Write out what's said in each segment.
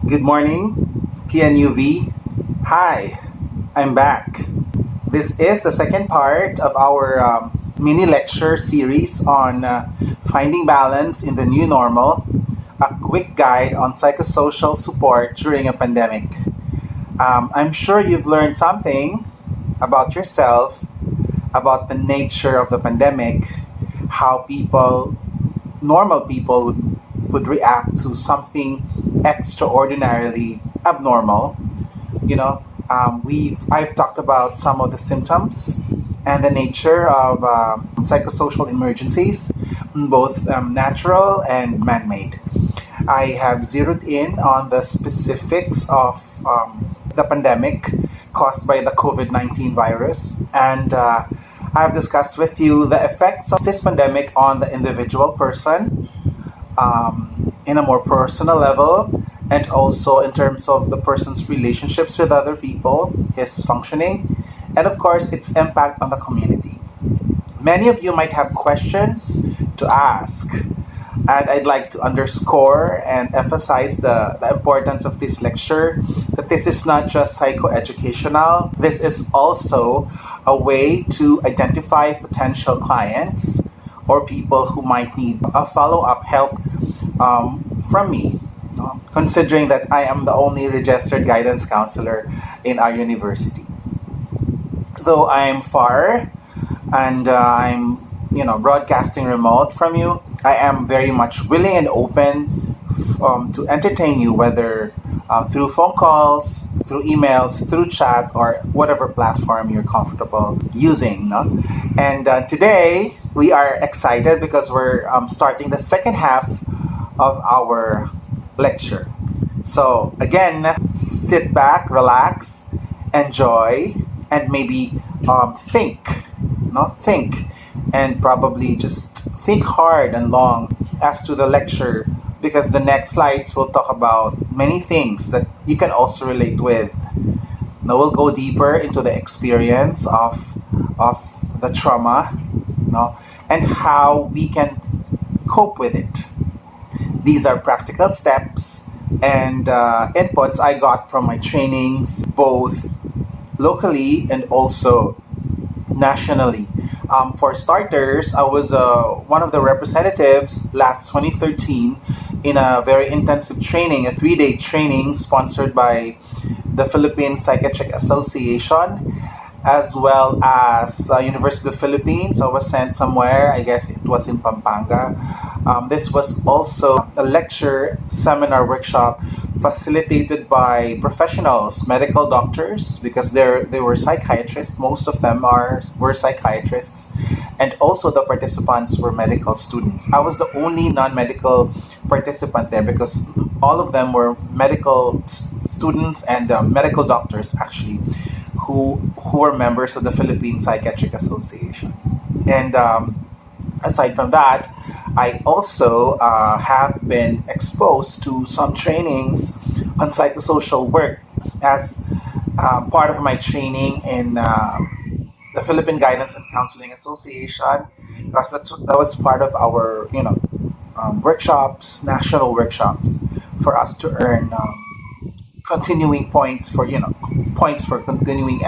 Good morning, PNUV. Hi, I'm back. This is the second part of our mini lecture series on finding balance in the new normal, a quick guide on psychosocial support during a pandemic. I'm sure you've learned something about yourself, about the nature of the pandemic, how normal people would react to something extraordinarily abnormal. I've talked about some of the symptoms and the nature of psychosocial emergencies, both natural and man-made. I have zeroed in on the specifics of the pandemic caused by the COVID-19 virus, and I've discussed with you the effects of this pandemic on the individual person in a more personal level, and also in terms of the person's relationships with other people, his functioning, and of course, its impact on the community. Many of you might have questions to ask, and I'd like to underscore and emphasize the importance of this lecture, that this is not just psychoeducational, this is also a way to identify potential clients or people who might need a follow-up help from me, considering that I am the only registered guidance counselor in our university. Though I'm far and I'm broadcasting remote from you, I am very much willing and open to entertain you, whether through phone calls, through emails, through chat, or whatever platform you're comfortable using. No? And today we are excited because we're starting the second half of our lecture. So again, sit back, relax, enjoy, and maybe think, and probably just think hard and long as to the lecture, because the next slides will talk about many things that you can also relate with. Now we'll go deeper into the experience of the trauma, and how we can cope with it. These are practical steps and inputs I got from my trainings, both locally and also nationally. For starters, I was one of the representatives last 2013 in a very intensive training, a 3-day training sponsored by the Philippine Psychiatric Association, as well as University of the Philippines. I was sent somewhere, I guess it was in Pampanga. This was also a lecture, seminar, workshop facilitated by professionals, medical doctors, because they were psychiatrists. Most of them were psychiatrists, and also the participants were medical students. I was the only non-medical participant there because all of them were medical students and medical doctors, actually, who were members of the Philippine Psychiatric Association. And aside from that, I also have been exposed to some trainings on psychosocial work as part of my training in the Philippine Guidance and Counseling Association, because that was part of our workshops, national workshops, for us to earn continuing points for continuing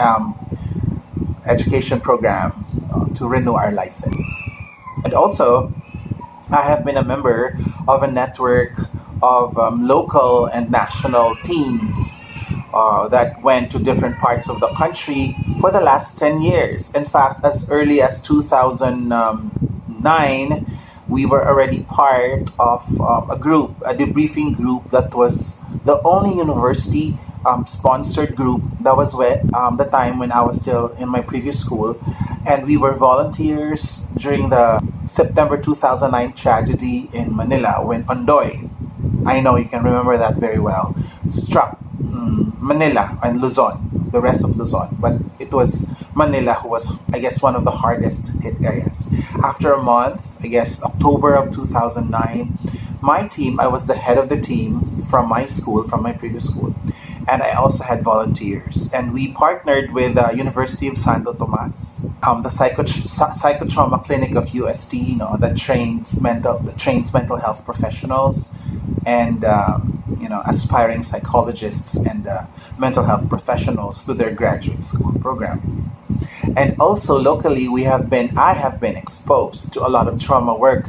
education program to renew our license. And also, I have been a member of a network of local and national teams that went to different parts of the country for the last 10 years. In fact, as early as 2009, we were already part of a debriefing group that was the only university sponsored group. That was the time when I was still in my previous school, and we were volunteers during the September 2009 tragedy in Manila, when Ondoy, I know you can remember that very well, struck Manila and Luzon, the rest of Luzon, but it was Manila who was, I guess, one of the hardest hit areas. After a month, I guess October of 2009, my team, I was the head of the team from my school, from my previous school, and I also had volunteers. And we partnered with the University of Santo Tomas, the psychotrauma clinic of UST, that trains mental health professionals, and aspiring psychologists and mental health professionals to their graduate school program. And also locally, I have been exposed to a lot of trauma work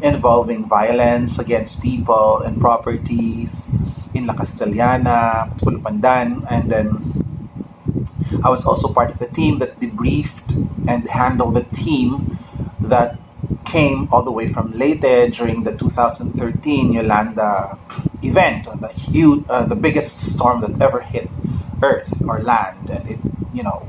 involving violence against people and properties in La Castellana, Pulupandan, and then I was also part of the team that debriefed and handled the team that came all the way from Leyte during the 2013 Yolanda event, the biggest storm that ever hit Earth or land, and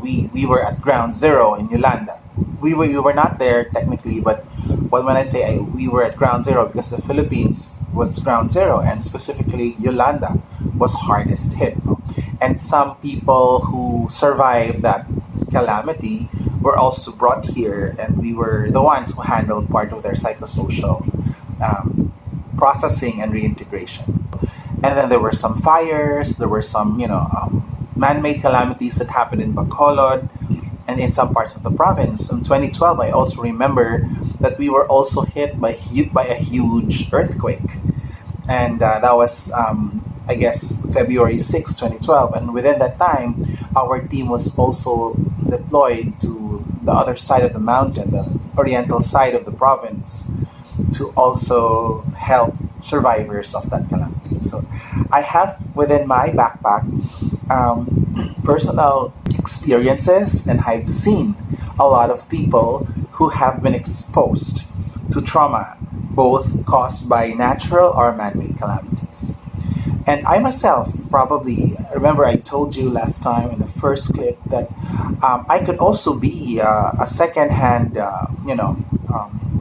we were at ground zero in Yolanda. We were not there technically, but when I say we were at ground zero, because the Philippines was ground zero, and specifically Yolanda was hardest hit. And some people who survived that calamity were also brought here, and we were the ones who handled part of their psychosocial processing and reintegration. And then there were some fires, there were some man-made calamities that happened in Bacolod and in some parts of the province. In 2012, I also remember that we were also hit by a huge earthquake, and that was I guess February 6, 2012. And within that time, our team was also deployed to the other side of the mountain, the oriental side of the province, to also help survivors of that calamity. So I have within my backpack personal experiences, and I've seen a lot of people who have been exposed to trauma, both caused by natural or man-made calamities. And I myself, probably, remember I told you last time in the first clip that I could also be a second-hand,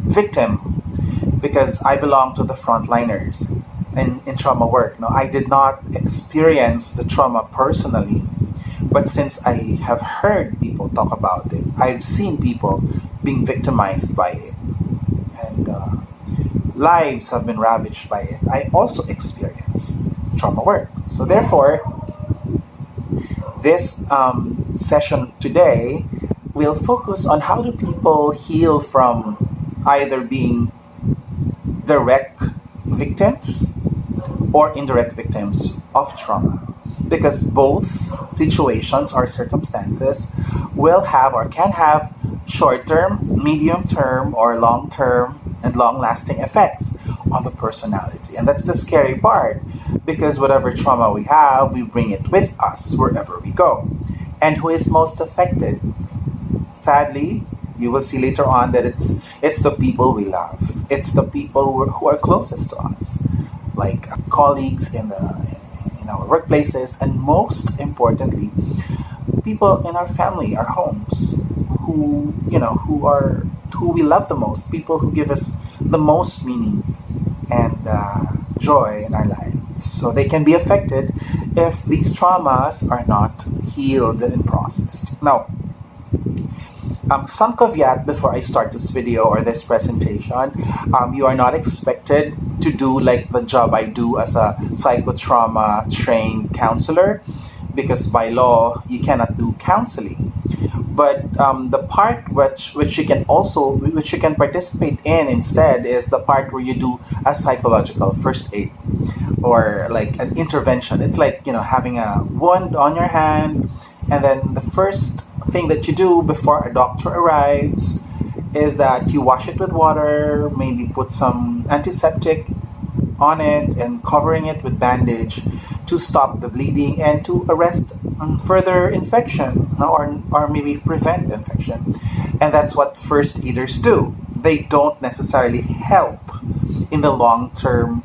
victim, because I belong to the frontliners in trauma work. No, I did not experience the trauma personally, but since I have heard people talk about it, I've seen people being victimized by it, and lives have been ravaged by it. I also experienced trauma work. So therefore, this session today will focus on how do people heal from either being direct victims or indirect victims of trauma, because both situations or circumstances will have or can have short-term, medium-term, or long-term and long-lasting effects on the personality. And that's the scary part, because whatever trauma we have, we bring it with us wherever we go. And who is most affected? Sadly, you will see later on that it's the people we love. It's the people who are closest to us, like colleagues in our workplaces, and most importantly, people in our family, our homes, who we love the most, people who give us the most meaning and joy in our lives. So they can be affected if these traumas are not healed and processed. Now, some caveat before I start this video or this presentation. You are not expected to do like the job I do as a psychotrauma trained counselor, because by law you cannot do counseling. But the part which you can participate in instead is the part where you do a psychological first aid, or like an intervention. It's like having a wound on your hand, and then the first thing that you do before a doctor arrives is that you wash it with water, maybe put some antiseptic on it and covering it with bandage to stop the bleeding and to arrest further infection, or maybe prevent infection. And that's what first aiders do. They don't necessarily help in the long-term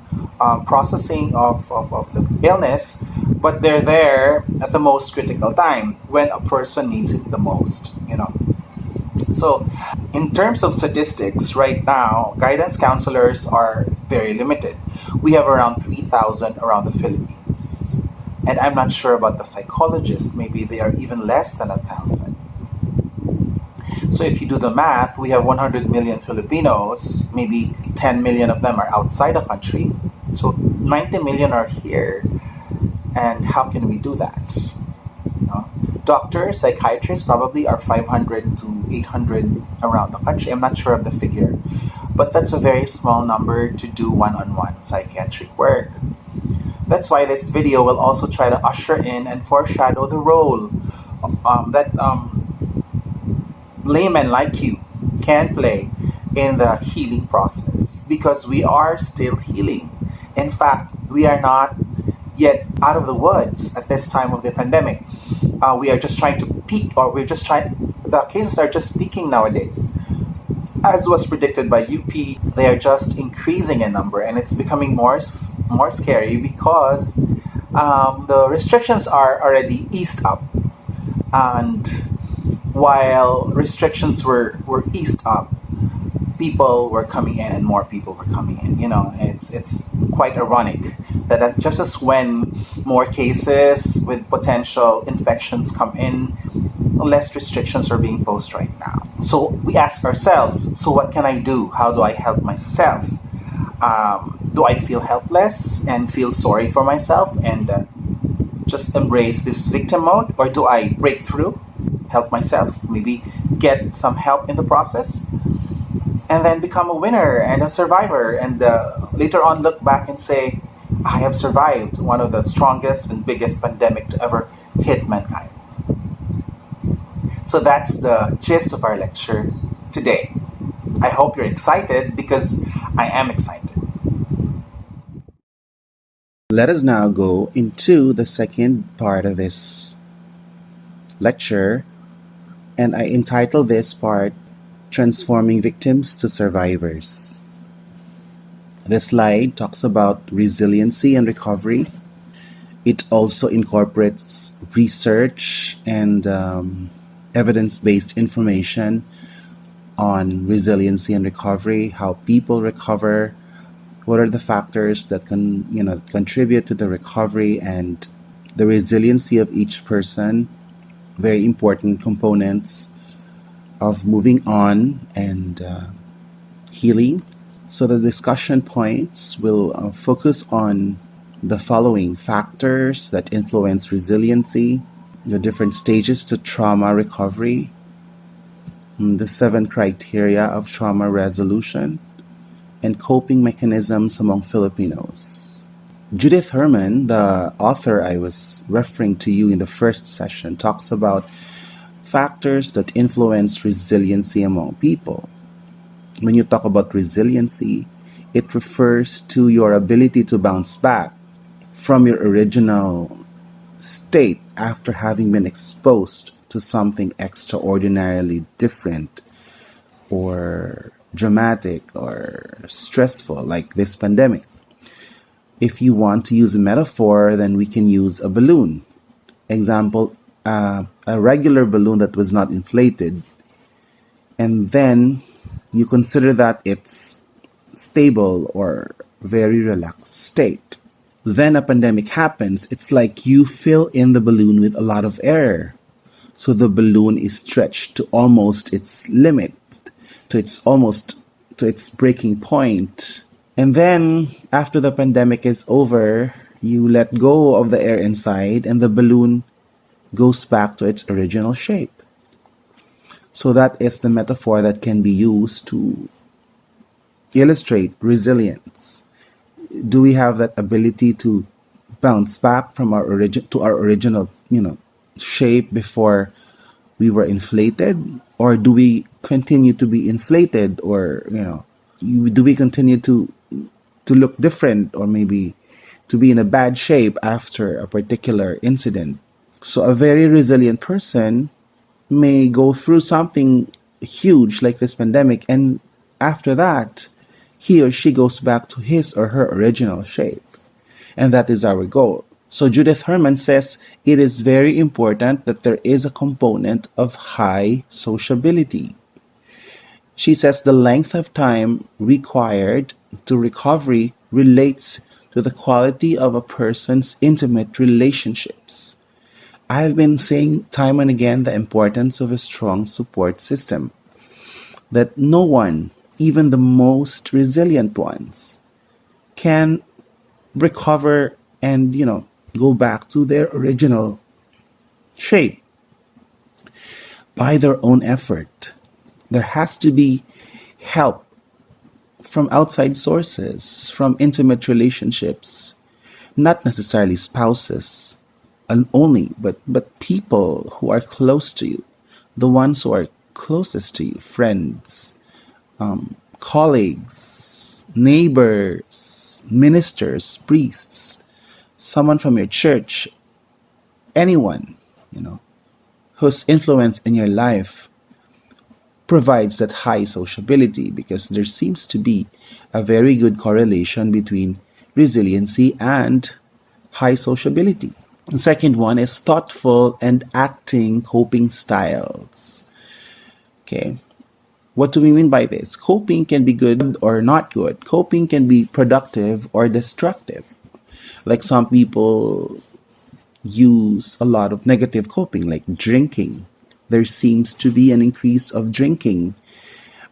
processing of the illness, but they're there at the most critical time when a person needs it the most. So in terms of statistics, right now, guidance counselors are very limited. We have around 3,000 around the Philippines. And I'm not sure about the psychologists. Maybe they are even less than 1,000. So if you do the math, we have 100 million Filipinos. Maybe 10 million of them are outside the country. So 90 million are here. And how can we do that? Doctors, psychiatrists probably are 500 to 800 around the country. I'm not sure of the figure, but that's a very small number to do one-on-one psychiatric work. That's why this video will also try to usher in and foreshadow the role that laymen like you can play in the healing process, because we are still healing. In fact, we are not yet out of the woods at this time of the pandemic. We are just trying to peak, or the cases are just peaking nowadays. As was predicted by UP, they are just increasing in number, and it's becoming more scary because the restrictions are already eased up. And while restrictions were eased up, people were coming in and more people were coming in. It's quite ironic that just as when more cases with potential infections come in, less restrictions are being posed right now. So we ask ourselves, so what can I do? How do I help myself? Do I feel helpless and feel sorry for myself and just embrace this victim mode? Or do I break through, help myself, maybe get some help in the process, and then become a winner and a survivor, and later on look back and say, I have survived one of the strongest and biggest pandemic to ever hit mankind. So that's the gist of our lecture today. I hope you're excited, because I am excited. Let us now go into the second part of this lecture, and I entitle this part Transforming Victims to Survivors. This slide talks about resiliency and recovery. It also incorporates research and evidence-based information on resiliency and recovery, how people recover, what are the factors that can contribute to the recovery and the resiliency of each person, very important components of moving on and healing. So the discussion points will focus on the following factors that influence resiliency, the different stages to trauma recovery, the 7 criteria of trauma resolution, and coping mechanisms among Filipinos. Judith Herman, the author I was referring to you in the first session, talks about factors that influence resiliency among people. When you talk about resiliency, it refers to your ability to bounce back from your original state after having been exposed to something extraordinarily different or dramatic or stressful, like this pandemic. If you want to use a metaphor, then we can use a balloon. Example, a regular balloon that was not inflated, and then you consider that it's stable or very relaxed state. Then a pandemic happens. It's like you fill in the balloon with a lot of air. So the balloon is stretched to almost its limit, to its breaking point. And then after the pandemic is over, you let go of the air inside and the balloon goes back to its original shape. So that is the metaphor that can be used to illustrate resilience. Do we have that ability to bounce back from our original, shape before we were inflated, or do we continue to be inflated, or do we continue to look different, or maybe to be in a bad shape after a particular incident? So a very resilient person may go through something huge like this pandemic, and after that, he or she goes back to his or her original shape. And that is our goal. So Judith Herman says it is very important that there is a component of high sociability. She says the length of time required to recovery relates to the quality of a person's intimate relationships. I have been saying time and again the importance of a strong support system. That no one, even the most resilient ones, can recover and, go back to their original shape by their own effort. There has to be help from outside sources, from intimate relationships, not necessarily spouses and only, but people who are close to you, the ones who are closest to you, friends, colleagues, neighbors, ministers, priests, someone from your church, anyone, you know, whose influence in your life provides that high sociability, because there seems to be a very good correlation between resiliency and high sociability. The second one is thoughtful and acting coping styles. Okay. What do we mean by this? Coping can be good or not good. Coping can be productive or destructive. Like some people use a lot of negative coping, like drinking. There seems to be an increase of drinking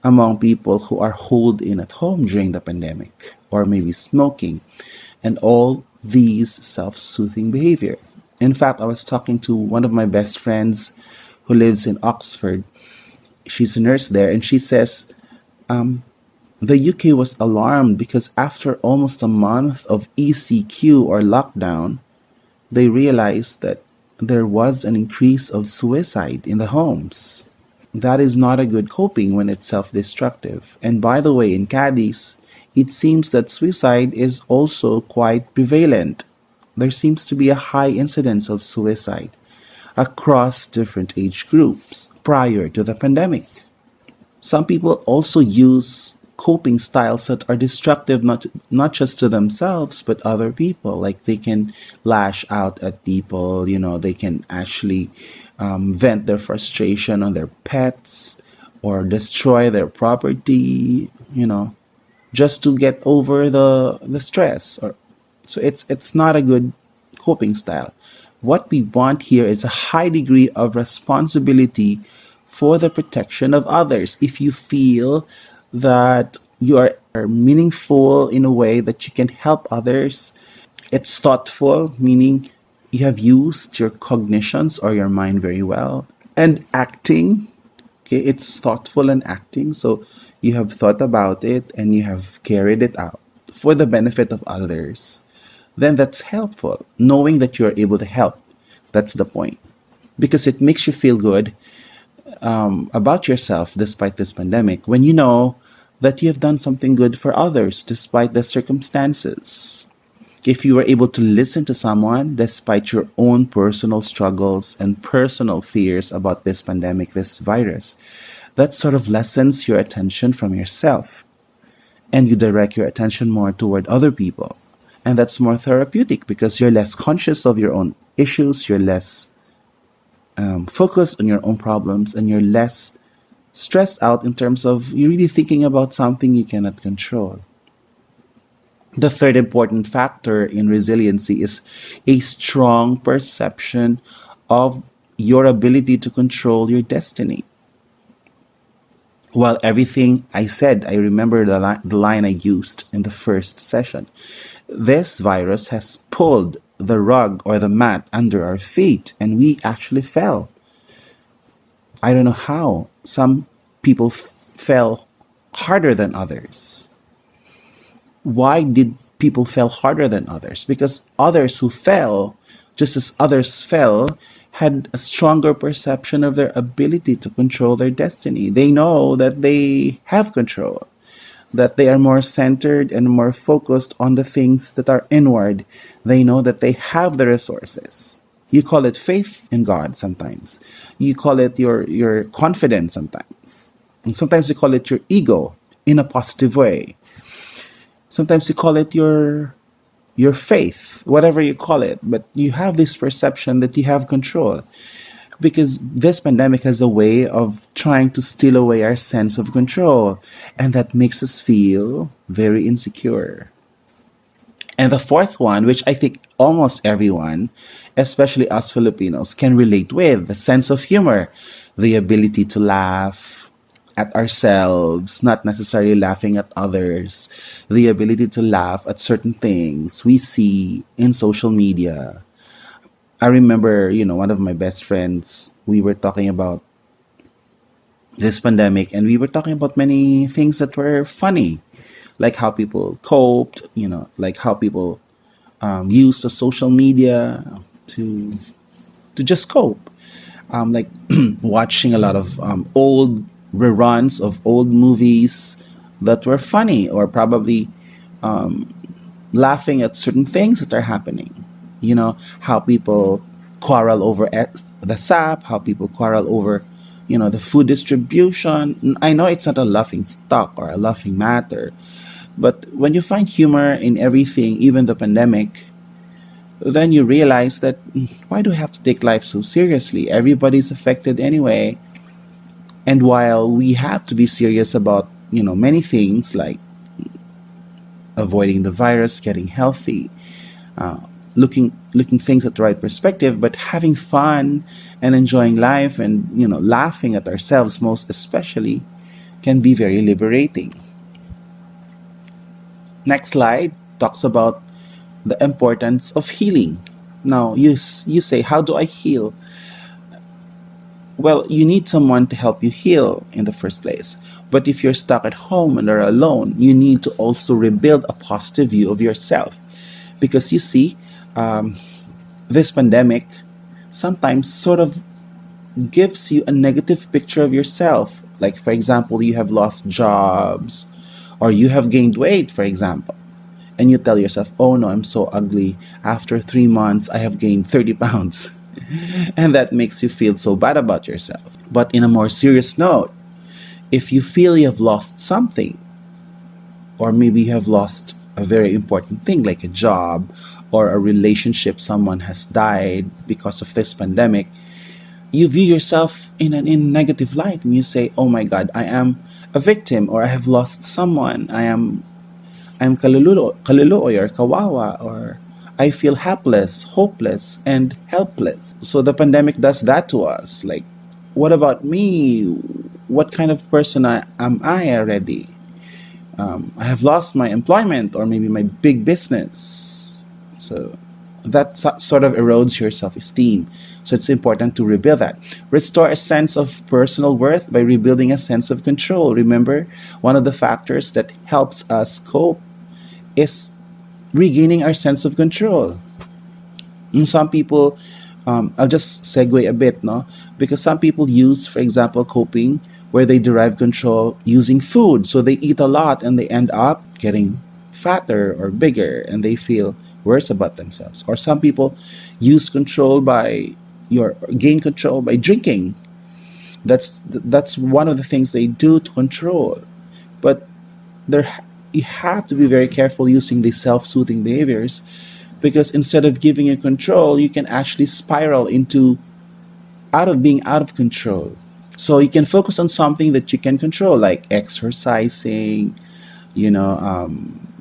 among people who are holed in at home during the pandemic, or maybe smoking, and all these self-soothing behavior. In fact, I was talking to one of my best friends who lives in Oxford. She's a nurse there, and she says the UK was alarmed because after almost a month of ECQ or lockdown, they realized that there was an increase of suicide in the homes. That is not a good coping when it's self destructive. And by the way, in Cadiz, it seems that suicide is also quite prevalent. There seems to be a high incidence of suicide across different age groups prior to the pandemic. Some people also use coping styles that are destructive, not just to themselves but other people. Like they can lash out at people, they can actually vent their frustration on their pets or destroy their property, just to get over the stress. Or so it's not a good coping style. What we want here is a high degree of responsibility for the protection of others. If you feel that you are meaningful in a way that you can help others, it's thoughtful, meaning you have used your cognitions or your mind very well. And acting, okay, it's thoughtful and acting. So you have thought about it and you have carried it out for the benefit of others. Then that's helpful. Knowing that you're able to help, that's the point. Because it makes you feel good about yourself despite this pandemic when you know that you have done something good for others despite the circumstances. If you were able to listen to someone despite your own personal struggles and personal fears about this pandemic, this virus, that sort of lessens your attention from yourself and you direct your attention more toward other people. And that's more therapeutic because you're less conscious of your own issues, you're less focused on your own problems, and you're less stressed out in terms of you really thinking about something you cannot control. The third important factor in resiliency is a strong perception of your ability to control your destiny. While everything I said, I remember the line I used in the first session. This virus has pulled the rug or the mat under our feet, and we actually fell. I don't know how. Some people fell harder than others. Why did people fell harder than others? Because others who fell, just as others fell, had a stronger perception of their ability to control their destiny. They know that they have control, that they are more centered and more focused on the things that are inward. They know that they have the resources. You call it faith in God sometimes. You call it your confidence sometimes. And sometimes you call it your ego in a positive way. Sometimes you call it your faith, whatever you call it. But you have this perception that you have control. Because this pandemic has a way of trying to steal away our sense of control. And that makes us feel very insecure. And the fourth one, which I think almost everyone, especially us Filipinos, can relate with, the sense of humor, the ability to laugh at ourselves, not necessarily laughing at others, the ability to laugh at certain things we see in social media. I remember, one of my best friends, we were talking about this pandemic and we were talking about many things that were funny, like how people coped, like how people use the social media to just cope, like watching a lot of old reruns of old movies that were funny, or probably laughing at certain things that are happening. How people quarrel over the sap, how people quarrel over, the food distribution. I know it's not a laughing stock or a laughing matter, but when you find humor in everything, even the pandemic, then you realize that why do we have to take life so seriously? Everybody's affected anyway. And while we have to be serious about, many things like avoiding the virus, getting healthy, uh, looking things at the right perspective, but having fun and enjoying life and, laughing at ourselves most especially can be very liberating. Next slide talks about the importance of healing. Now, you say, how do I heal? Well, you need someone to help you heal in the first place. But if you're stuck at home and are alone, you need to also rebuild a positive view of yourself. Because you see, um, this pandemic sometimes sort of gives you a negative picture of yourself. Like, for example, you have lost jobs or you have gained weight, for example. And you tell yourself, oh no, I'm so ugly. After 3 months, I have gained 30 pounds. And that makes you feel so bad about yourself. But in a more serious note, if you feel you have lost something, or maybe you have lost a very important thing like a job or a relationship, someone has died because of this pandemic, you view yourself in negative light and you say, oh my God, I am a victim, or I have lost someone. I'm kaluluoy or kawawa, or I feel hapless, hopeless, and helpless. So the pandemic does that to us. Like, what about me? What kind of person am I already? I have lost my employment or maybe my big business. So that sort of erodes your self esteem. So it's important to rebuild that. Restore a sense of personal worth by rebuilding a sense of control. Remember, one of the factors that helps us cope is regaining our sense of control. And some people, I'll just segue a bit, no? Because some people use, for example, coping where they derive control using food. So they eat a lot and they end up getting fatter or bigger and they feel worse about themselves. Or some people use control by gain control by drinking. That's one of the things they do to control. But there you have to be very careful using these self-soothing behaviors, because instead of giving you control, you can actually spiral into being out of control. So you can focus on something that you can control, like exercising,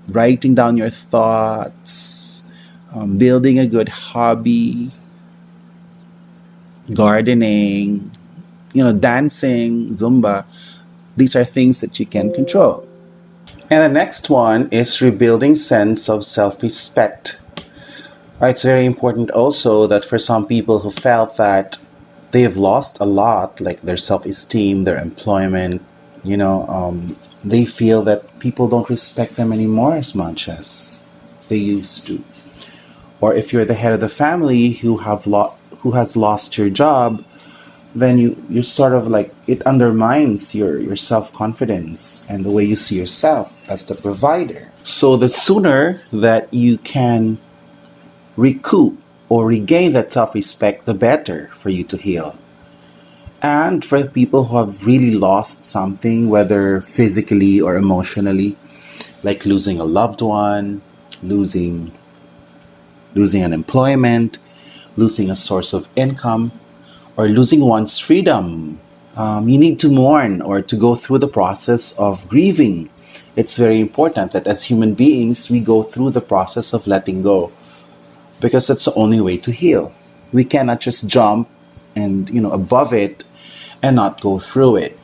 writing down your thoughts, building a good hobby, gardening, dancing, Zumba. These are things that you can control. And the next one is rebuilding sense of self-respect. It's very important also that for some people who felt that they have lost a lot, like their self-esteem, their employment, they feel that people don't respect them anymore as much as they used to. Or if you're the head of the family who has lost your job, then you're sort of like, it undermines your self-confidence and the way you see yourself as the provider. So the sooner that you can recoup or regain that self-respect, the better for you to heal. And for the people who have really lost something, whether physically or emotionally, like losing a loved one, losing an employment, losing a source of income, or losing one's freedom, you need to mourn or to go through the process of grieving. It's very important that as human beings, we go through the process of letting go, because that's the only way to heal. We cannot just jump and above it and not go through it.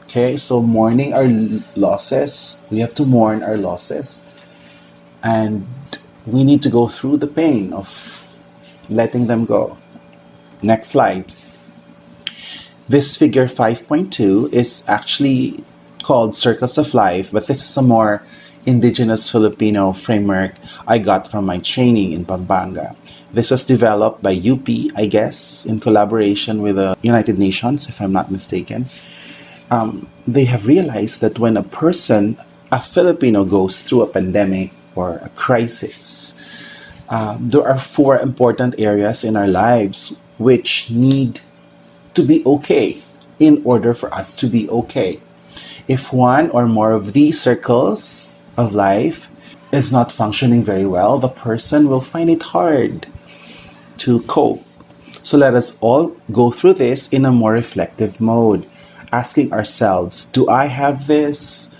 Okay, so mourning our losses, we have to mourn our losses, and we need to go through the pain of letting them go. Next slide. This figure 5.2 is actually called Circles of Life, but this is a more indigenous Filipino framework I got from my training in Pampanga. This was developed by UP, I guess, in collaboration with the United Nations, if I'm not mistaken. They have realized that when a person, a Filipino, goes through a pandemic or a crisis, there are four important areas in our lives which need to be okay in order for us to be okay. If one or more of these circles of life is not functioning very well, the person will find it hard to cope. So let us all go through this in a more reflective mode, asking ourselves, do I have this?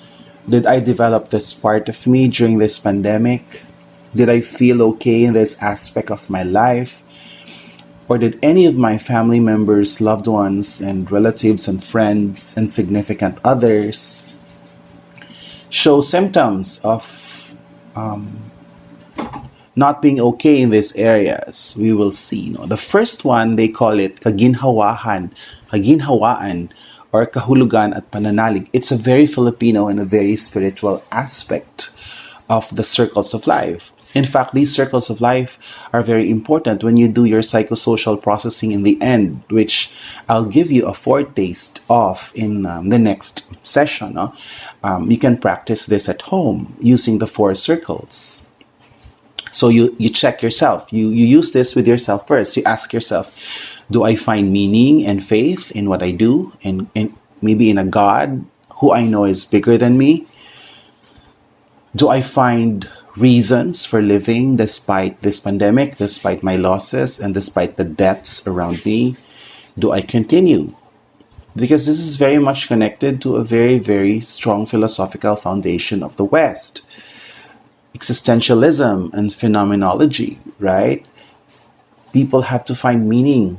Did I develop this part of me during this pandemic? Did I feel okay in this aspect of my life? Or did any of my family members, loved ones, and relatives and friends and significant others show symptoms of not being okay in these areas? We will see. No? The first one, they call it kaginhawaan, or kahulugan at pananalig. It's a very Filipino and a very spiritual aspect of the circles of life. In fact, these circles of life are very important when you do your psychosocial processing in the end, which I'll give you a foretaste of in the next session. No? You can practice this at home using the four circles. So you check yourself. You use this with yourself first. You ask yourself, do I find meaning and faith in what I do? And maybe in a God who I know is bigger than me? Do I find reasons for living despite this pandemic, despite my losses, and despite the deaths around me? Do I continue? Because this is very much connected to a very, very strong philosophical foundation of the West. Existentialism and phenomenology, right? People have to find meaning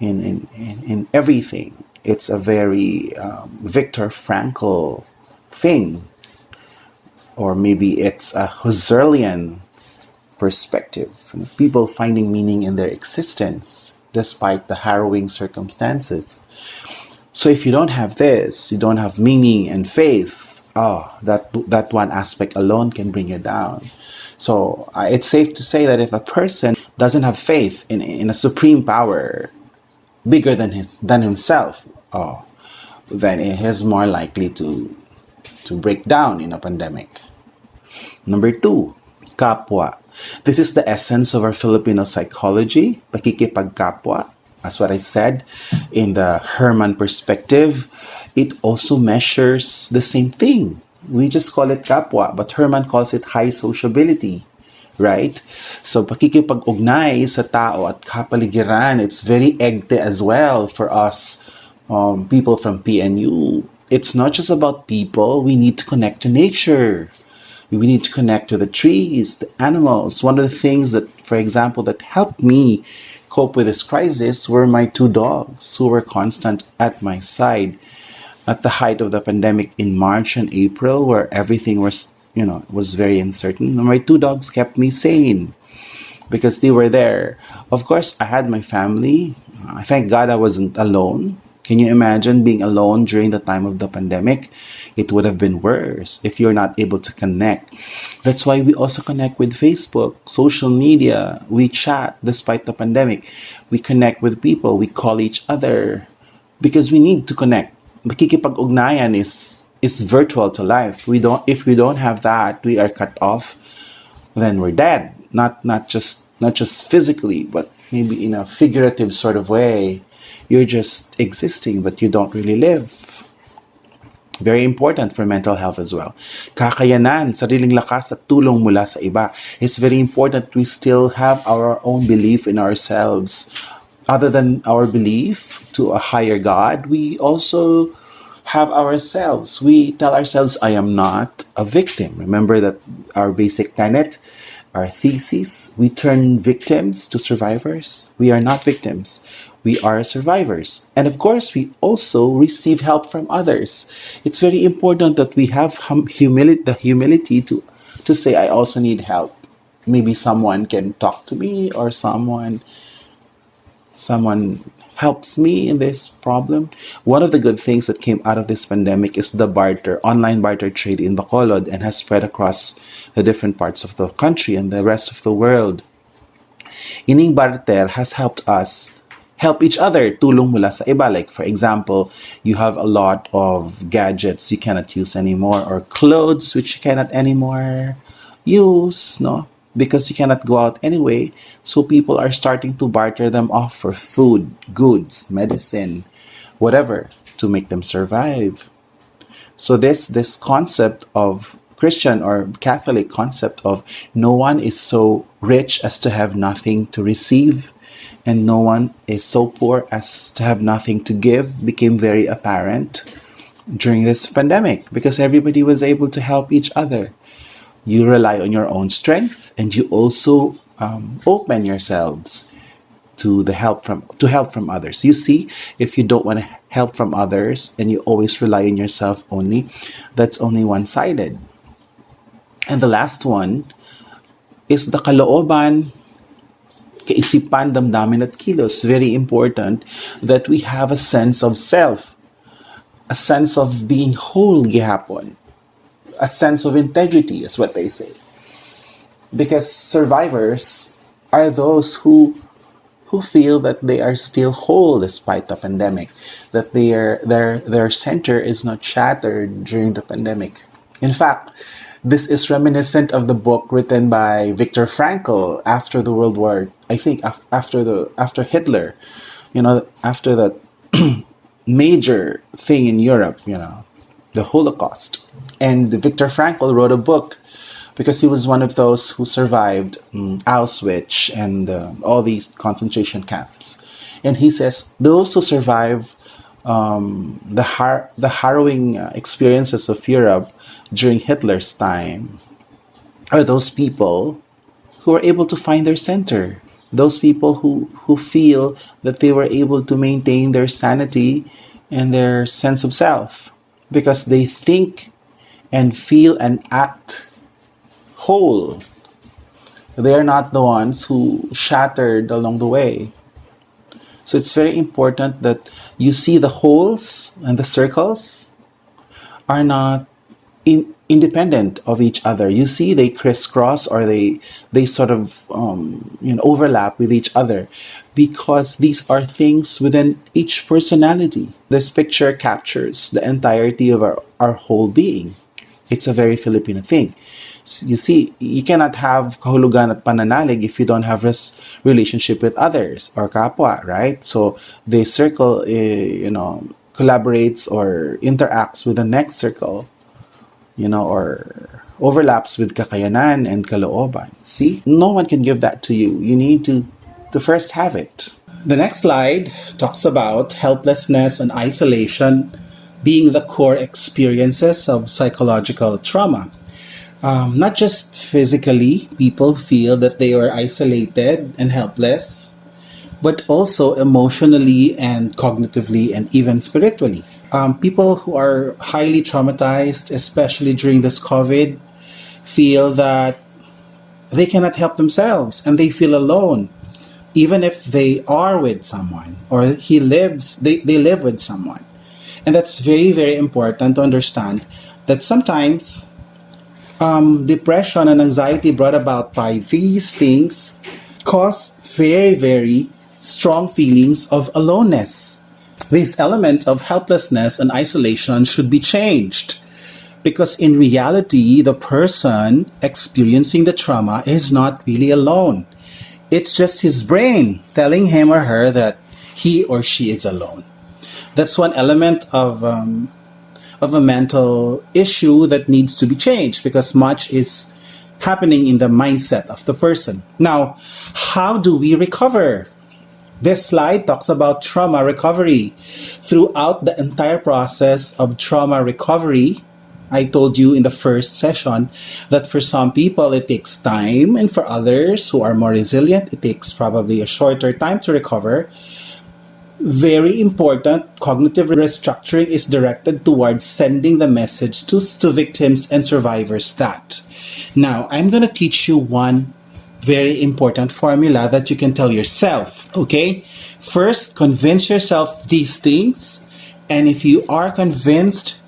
in everything. It's a very Viktor Frankl thing. Or maybe it's a Husserlian perspective. People finding meaning in their existence despite the harrowing circumstances. So if you don't have this, you don't have meaning and faith, that one aspect alone can bring you down. So it's safe to say that if a person doesn't have faith in a supreme power bigger than himself, then he is more likely to break down in a pandemic. Number 2, kapwa. This is the essence of our Filipino psychology, pakikipagkapwa. As what I said, in the Herman perspective, it also measures the same thing. We just call it kapwa, but Herman calls it high sociability, right? So pakikipag-ugnay sa tao at kapaligiran, it's very egte as well for us people from PNU. It's not just about people. We need to connect to nature. We need to connect to the trees, the animals. One of the things that, for example, that helped me cope with this crisis were my 2 dogs who were constant at my side at the height of the pandemic in March and April, where everything was very uncertain. My 2 dogs kept me sane because they were there. Of course, I had my family. Thank God I wasn't alone. Can you imagine being alone during the time of the pandemic? It would have been worse if you're not able to connect. That's why we also connect with Facebook, social media. We chat despite the pandemic. We connect with people. We call each other because we need to connect. Makikipag-ugnayan is virtual to life. If we don't have that, we are cut off. Then we're dead. Not just physically, but maybe in a figurative sort of way. You're just existing, but you don't really live. Very important for mental health as well. Kakayanan, sariling lakas at tulong mula sa iba. It's very important we still have our own belief in ourselves. Other than our belief to a higher God, we also have ourselves. We tell ourselves, I am not a victim. Remember that our basic tenet, our thesis, we turn victims to survivors. We are not victims. We are survivors. And of course, we also receive help from others. It's very important that we have the humility to say, I also need help. Maybe someone can talk to me, or someone someone helps me in this problem. One of the good things that came out of this pandemic is the online barter trade in Bacolod, and has spread across the different parts of the country and the rest of the world. Ining barter has helped us help each other, tulong mula sa iba. Like, for example, you have a lot of gadgets you cannot use anymore, or clothes which you cannot anymore use, no? Because you cannot go out anyway. So people are starting to barter them off for food, goods, medicine, whatever, to make them survive. So this concept of Christian or Catholic concept of no one is so rich as to have nothing to receive, and no one is so poor as to have nothing to give became very apparent during this pandemic, because everybody was able to help each other. You rely on your own strength, and you also open yourselves to help from others. You see, if you don't want to help from others and you always rely on yourself only, that's only one-sided. And the last one is the kalooban, kaisipan, damdamin at kilos. Very important that we have a sense of self, a sense of being whole gihapon, a sense of integrity is what they say. Because survivors are those who feel that they are still whole despite the pandemic, that their center is not shattered during the pandemic. In fact, this is reminiscent of the book written by Viktor Frankl after the World War, I think after Hitler, after that major thing in Europe, the Holocaust. And Viktor Frankl wrote a book because he was one of those who survived Auschwitz and all these concentration camps. And he says those who survive the harrowing experiences of Europe during Hitler's time are those people who are able to find their center, those people who feel that they were able to maintain their sanity and their sense of self because they think and feel and act whole. They are not the ones who shattered along the way. So it's very important that you see the holes and the circles are not independent of each other. You see they crisscross, or they sort of overlap with each other, because these are things within each personality. This picture captures the entirety of our whole being. It's a very Filipino thing. You see, you cannot have kahulugan at pananalig if you don't have relationship with others or kapwa, right? So the circle, collaborates or interacts with the next circle, or overlaps with kakayanan and kalooban. See, no one can give that to you. You need to first have it. The next slide talks about helplessness and isolation being the core experiences of psychological trauma. Not just physically, people feel that they are isolated and helpless, but also emotionally and cognitively and even spiritually. People who are highly traumatized, especially during this COVID, feel that they cannot help themselves and they feel alone, even if they are with someone or they live with someone. And that's very, very important to understand that sometimes depression and anxiety brought about by these things cause very, very strong feelings of aloneness. This element of helplessness and isolation should be changed, because in reality, the person experiencing the trauma is not really alone. It's just his brain telling him or her that he or she is alone. That's one element of a mental issue that needs to be changed, because much is happening in the mindset of the person. Now, how do we recover? This slide talks about trauma recovery. Throughout the entire process of trauma recovery, I told you in the first session that for some people it takes time, and for others who are more resilient, it takes probably a shorter time to recover. Very important, cognitive restructuring is directed towards sending the message to victims and survivors that. Now, I'm going to teach you one very important formula that you can tell yourself. Okay? First, convince yourself these things. And if you are convinced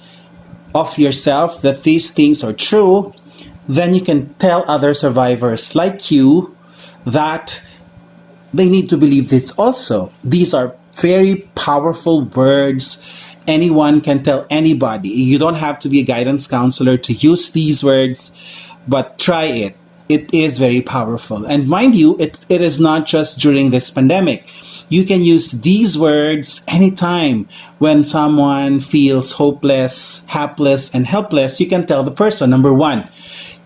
of yourself that these things are true, then you can tell other survivors like you that they need to believe this also. These are very powerful words. Anyone can tell anybody. You don't have to be a guidance counselor to use these words, but try it. It is very powerful. And mind you, it is not just during this pandemic. You can use these words anytime when someone feels hopeless, hapless, and helpless. You can tell the person, number one,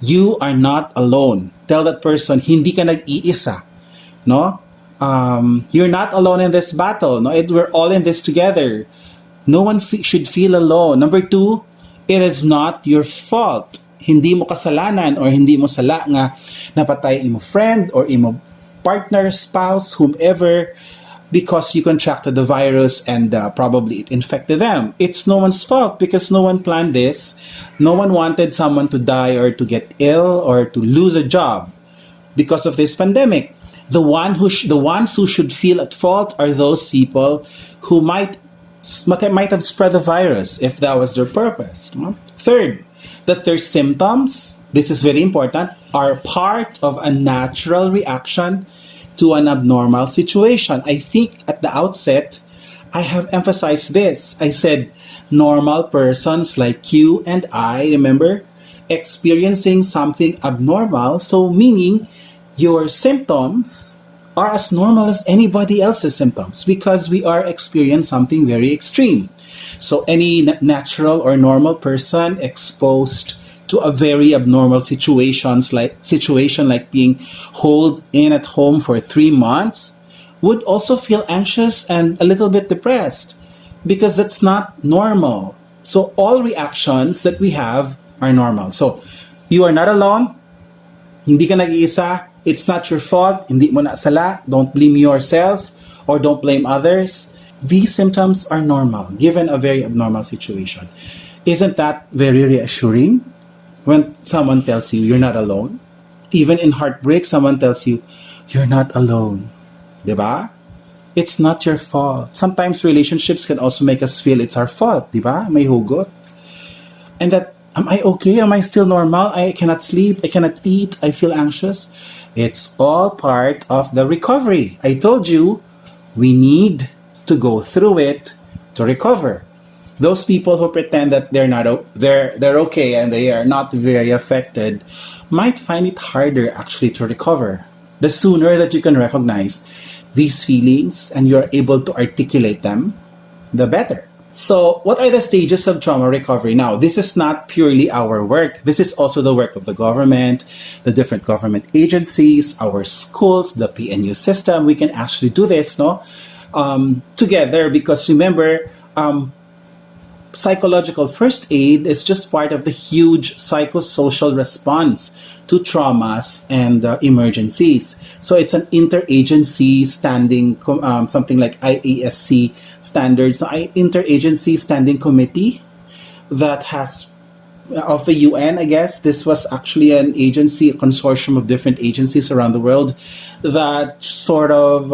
you are not alone. Tell that person, hindi ka nag-iisa. No? You're not alone in this battle. No, we're all in this together. No one should feel alone. Number two, it is not your fault. Hindi mo kasalanan or hindi mo sala nga napatay imo friend or imo partner, spouse, whomever, because you contracted the virus and probably it infected them. It's no one's fault because no one planned this. No one wanted someone to die or to get ill or to lose a job because of this pandemic. The ones who should feel at fault are those people who might have spread the virus if that was their purpose. No? Third, that their symptoms, this is very important, are part of a natural reaction to an abnormal situation. I think at the outset, I have emphasized this. I said, normal persons like you and I, remember, experiencing something abnormal, so meaning your symptoms are as normal as anybody else's symptoms because we are experiencing something very extreme. So any natural or normal person exposed to a very abnormal situation like being holed in at home for 3 months would also feel anxious and a little bit depressed because that's not normal. So all reactions that we have are normal. So you are not alone. Hindi ka nag-iisa. It's not your fault. Hindi mo nasala. Don't blame yourself or don't blame others. These symptoms are normal given a very abnormal situation. Isn't that very reassuring when someone tells you you're not alone? Even in heartbreak, someone tells you you're not alone. Diba? It's not your fault. Sometimes relationships can also make us feel it's our fault. Diba? May hugot. And that, am I okay? Am I still normal? I cannot sleep. I cannot eat. I feel anxious. It's all part of the recovery. I told you we need to go through it to recover. Those people who pretend that they're okay and they are not very affected might find it harder actually to recover. The sooner that you can recognize these feelings and you're able to articulate them, the better. So, what are the stages of trauma recovery? Now, this is not purely our work. This is also the work of the government, the different government agencies, our schools, the PNU system. We can actually do this, no, together because remember, psychological first aid is just part of the huge psychosocial response to traumas and emergencies. So it's an interagency standing, something like IASC standards, so interagency standing committee that has of the UN, I guess. This was actually an agency, a consortium of different agencies around the world that sort of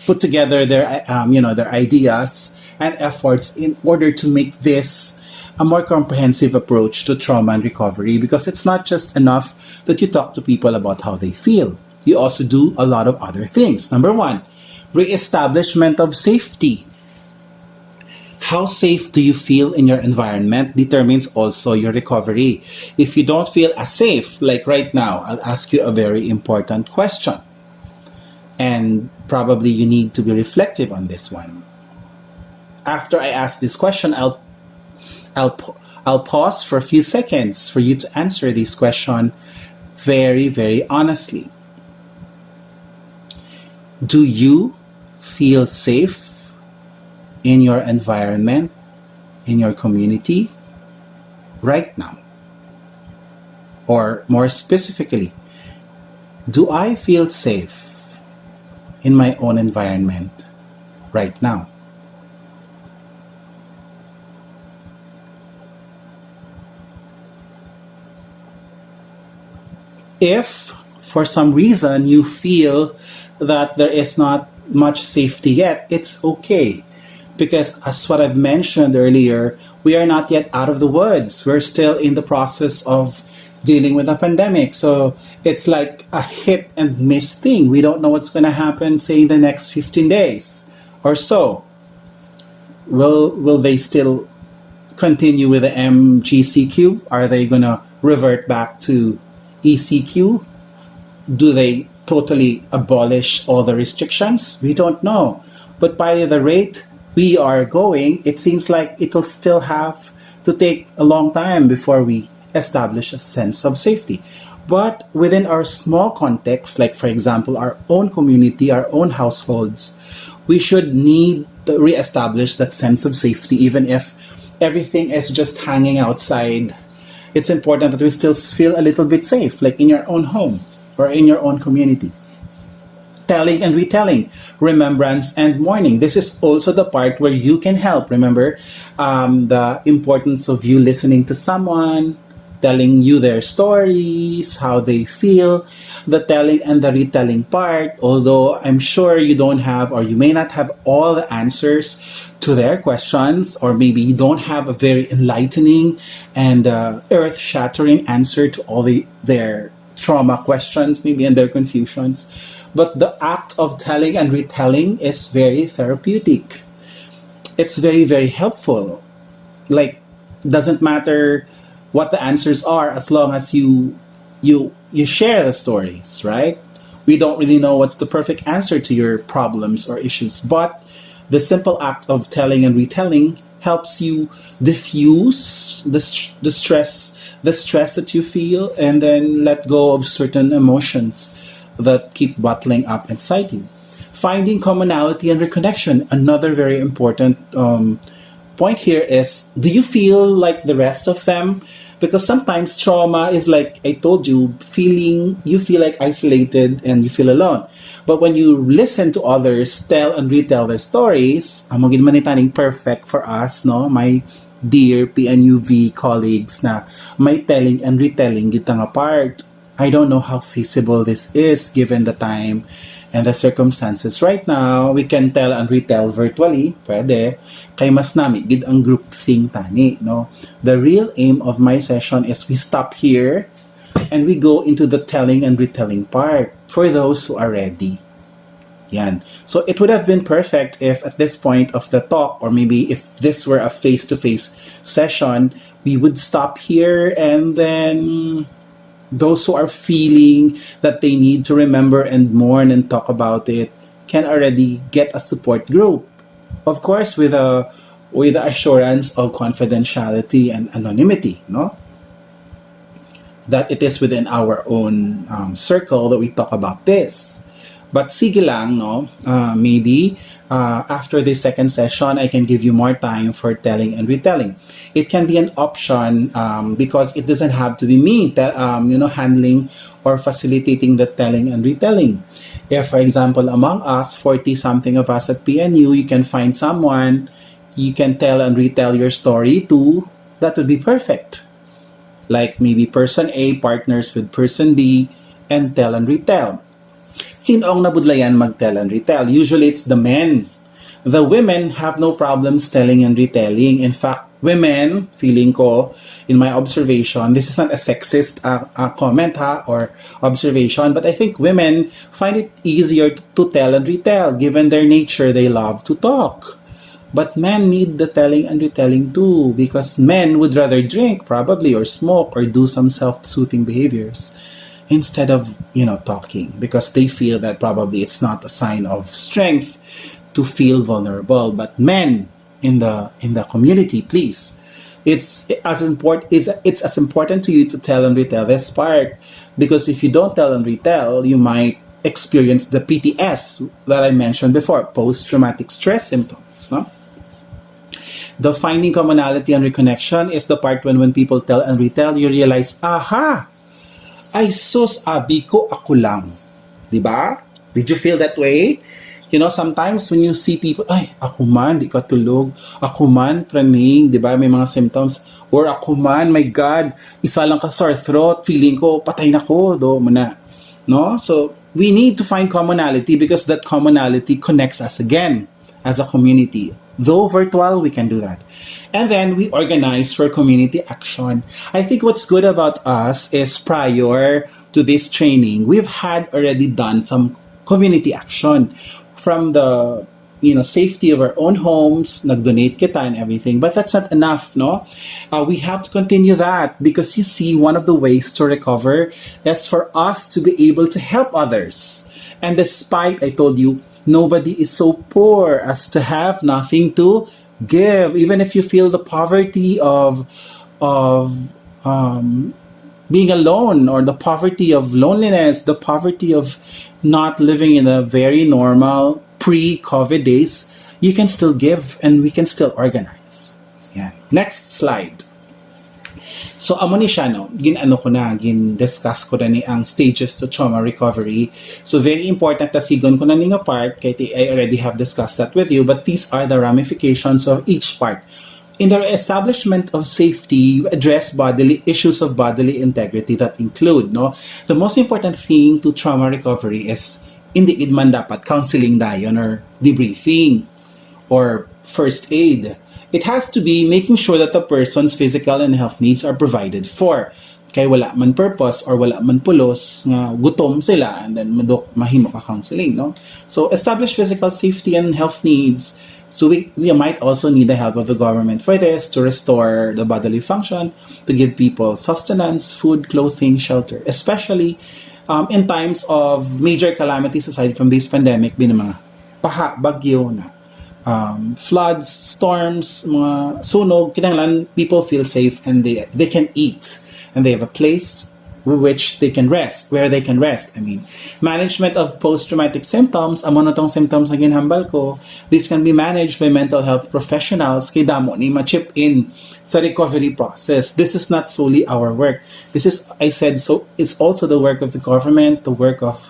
put together their, their ideas and efforts in order to make this a more comprehensive approach to trauma and recovery, because it's not just enough that you talk to people about how they feel. You also do a lot of other things. Number one, reestablishment of safety. How safe do you feel in your environment determines also your recovery. If you don't feel as safe, like right now, I'll ask you a very important question. And probably you need to be reflective on this one. After I ask this question, I'll pause for a few seconds for you to answer this question very, very honestly. Do you feel safe in your environment, in your community, right now? Or more specifically, do I feel safe in my own environment right now? If for some reason you feel that there is not much safety yet, it's okay. Because as what I've mentioned earlier, we are not yet out of the woods. We're still in the process of dealing with a pandemic. So it's like a hit and miss thing. We don't know what's going to happen, say, in the next 15 days or so. Will they still continue with the MGCQ? Are they going to revert back to ECQ? Do they totally abolish all the restrictions? We don't know. But by the rate we are going, it seems like it will still have to take a long time before we establish a sense of safety. But within our small context, like for example, our own community, our own households, we should need to reestablish that sense of safety, even if everything is just hanging outside. It's important that we still feel a little bit safe, like in your own home or in your own community. Telling and retelling, remembrance and mourning. This is also the part where you can help. Remember the importance of you listening to someone, telling you their stories, how they feel, the telling and the retelling part. Although I'm sure you don't have, or you may not have all the answers to their questions, or maybe you don't have a very enlightening and earth-shattering answer to all their trauma questions, maybe, and their confusions. But the act of telling and retelling is very therapeutic. It's very, very helpful. Like, doesn't matter what the answers are as long as you share the stories, right? We don't really know what's the perfect answer to your problems or issues, but the simple act of telling and retelling helps you diffuse the stress that you feel, and then let go of certain emotions that keep bottling up inside you. Finding commonality and reconnection. Another very important point here is, do you feel like the rest of them? Because sometimes trauma is like I told you, you feel like isolated and you feel alone. But when you listen to others tell and retell their stories, among manitaning perfect for us, no, my dear PNUV colleagues, na may telling and retelling gitang apart. I don't know how feasible this is given the time and the circumstances. Right now, we can tell and retell virtually, pwede, kay mas nami, gid ang group thing tani, no? The real aim of my session is we stop here and we go into the telling and retelling part for those who are ready. Yan. So it would have been perfect if at this point of the talk, or maybe if this were a face-to-face session, we would stop here, and then those who are feeling that they need to remember and mourn and talk about it can already get a support group. Of course, with the assurance of confidentiality and anonymity, no? That it is within our own circle that we talk about this. But sige lang, no? Maybe after this second session, I can give you more time for telling and retelling. It can be an option because it doesn't have to be me, handling or facilitating the telling and retelling. If, for example, among us, 40-something of us at PNU, you can find someone you can tell and retell your story to, that would be perfect. Like maybe person A partners with person B and tell and retell. Sino ang nabudlayan mag-tell and retell? Usually it's the men. The women have no problems telling and retelling. In fact, women, feeling ko, in my observation, this is not a sexist comment or observation, but I think women find it easier to tell and retell. Given their nature, they love to talk. But men need the telling and retelling too, because men would rather drink probably, or smoke, or do some self-soothing behaviors instead of talking, because they feel that probably it's not a sign of strength to feel vulnerable. But men in the community, please, it's as important to you to tell and retell this part, because if you don't tell and retell, you might experience the PTS that I mentioned before, post-traumatic stress symptoms, no? The finding commonality and reconnection is the part when people tell and retell, you realize, aha, ay sus, abi ko, ako lang. Diba? Did you feel that way? Sometimes when you see people, ay, ako man, di ka tulog. Ako man, praning, diba? May mga symptoms. Or ako man, my God, isa lang ka sore throat, feeling ko, patay na ko, do mo na. No? So we need to find commonality because that commonality connects us again as a community. Though virtual, we can do that. And then we organize for community action. I think what's good about us is prior to this training, we've had already done some community action from the safety of our own homes, nag-donate kita and everything. But that's not enough, no? We have to continue that because you see, one of the ways to recover is for us to be able to help others. And despite, I told you, nobody is so poor as to have nothing to give. Even if you feel the poverty of being alone, or the poverty of loneliness, the poverty of not living in a very normal pre-COVID days, you can still give and we can still organize. Yeah. Next slide. So amo ni siya, no, gin-discuss ko na ni ang stages to trauma recovery. So very important na sigon ko na ning part, kaya I already have discussed that with you, but these are the ramifications of each part. In the establishment of safety, you address issues of bodily integrity that include, no, the most important thing to trauma recovery is hindi man dapat counseling dayon or debriefing or first aid. It has to be making sure that the person's physical and health needs are provided for. Kaya wala man purpose or wala man pulos, nga gutom sila, and then mahimo ka counseling, no? So establish physical safety and health needs. So we might also need the help of the government for this, to restore the bodily function, to give people sustenance, food, clothing, shelter, especially in times of major calamities aside from this pandemic, mga paha, bagyo na, floods, storms, mga sunog, kinanglan people feel safe and they can eat and they have a place which they can rest, where they can rest. I mean, management of post-traumatic symptoms, amo na tong symptoms na ginhambal ko, this can be managed by mental health professionals, kay damo ni ma-chip in sa recovery process. This is not solely our work. This is, I said, so it's also the work of the government, the work of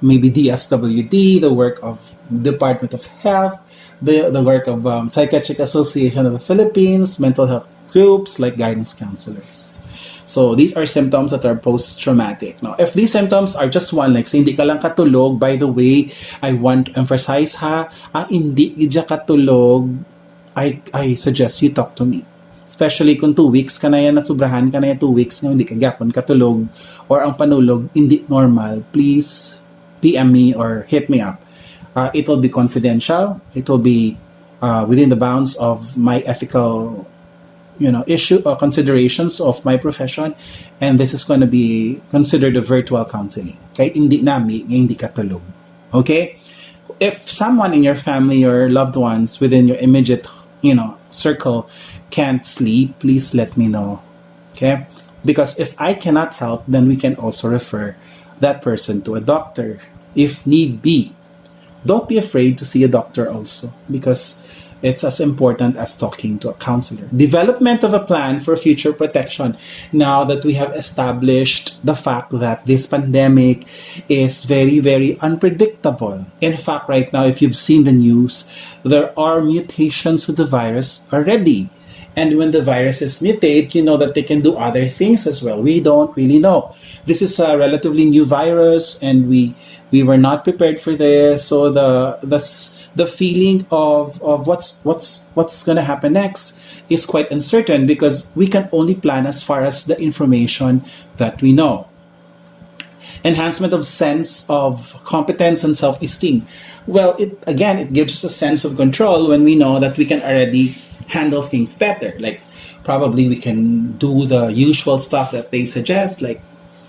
maybe DSWD, the work of Department of Health, the work of Psychiatric Association of the Philippines, mental health groups like guidance counselors. So these are symptoms that are post-traumatic. Now, if these symptoms are just one, like say, hindi ka lang katulog, by the way, I want to emphasize hindi ka katulog, I suggest you talk to me. Especially kung 2 weeks ka na yan, nasubrahan ka na yan 2 weeks, hindi ka gapon katulog, or ang panulog hindi normal, please PM me or hit me up. It will be confidential. It will be within the bounds of my ethical issue or considerations of my profession, and this is going to be considered a virtual counseling. Okay, hindi katulog. Okay, if someone in your family or loved ones within your immediate circle can't sleep, please let me know. Okay, because if I cannot help, then we can also refer that person to a doctor if need be. Don't be afraid to see a doctor also, because it's as important as talking to a counselor. Development of a plan for future protection. Now that we have established the fact that this pandemic is very, very unpredictable. In fact, right now, if you've seen the news, there are mutations with the virus already. And when the viruses mutate, you know that they can do other things as well. We don't really know. This is a relatively new virus, and we were not prepared for this. So the feeling of what's going to happen next is quite uncertain, because we can only plan as far as the information that we know. Enhancement of sense of competence and self-esteem. Well, it gives us a sense of control when we know that we can already handle things better. Like, probably we can do the usual stuff that they suggest, like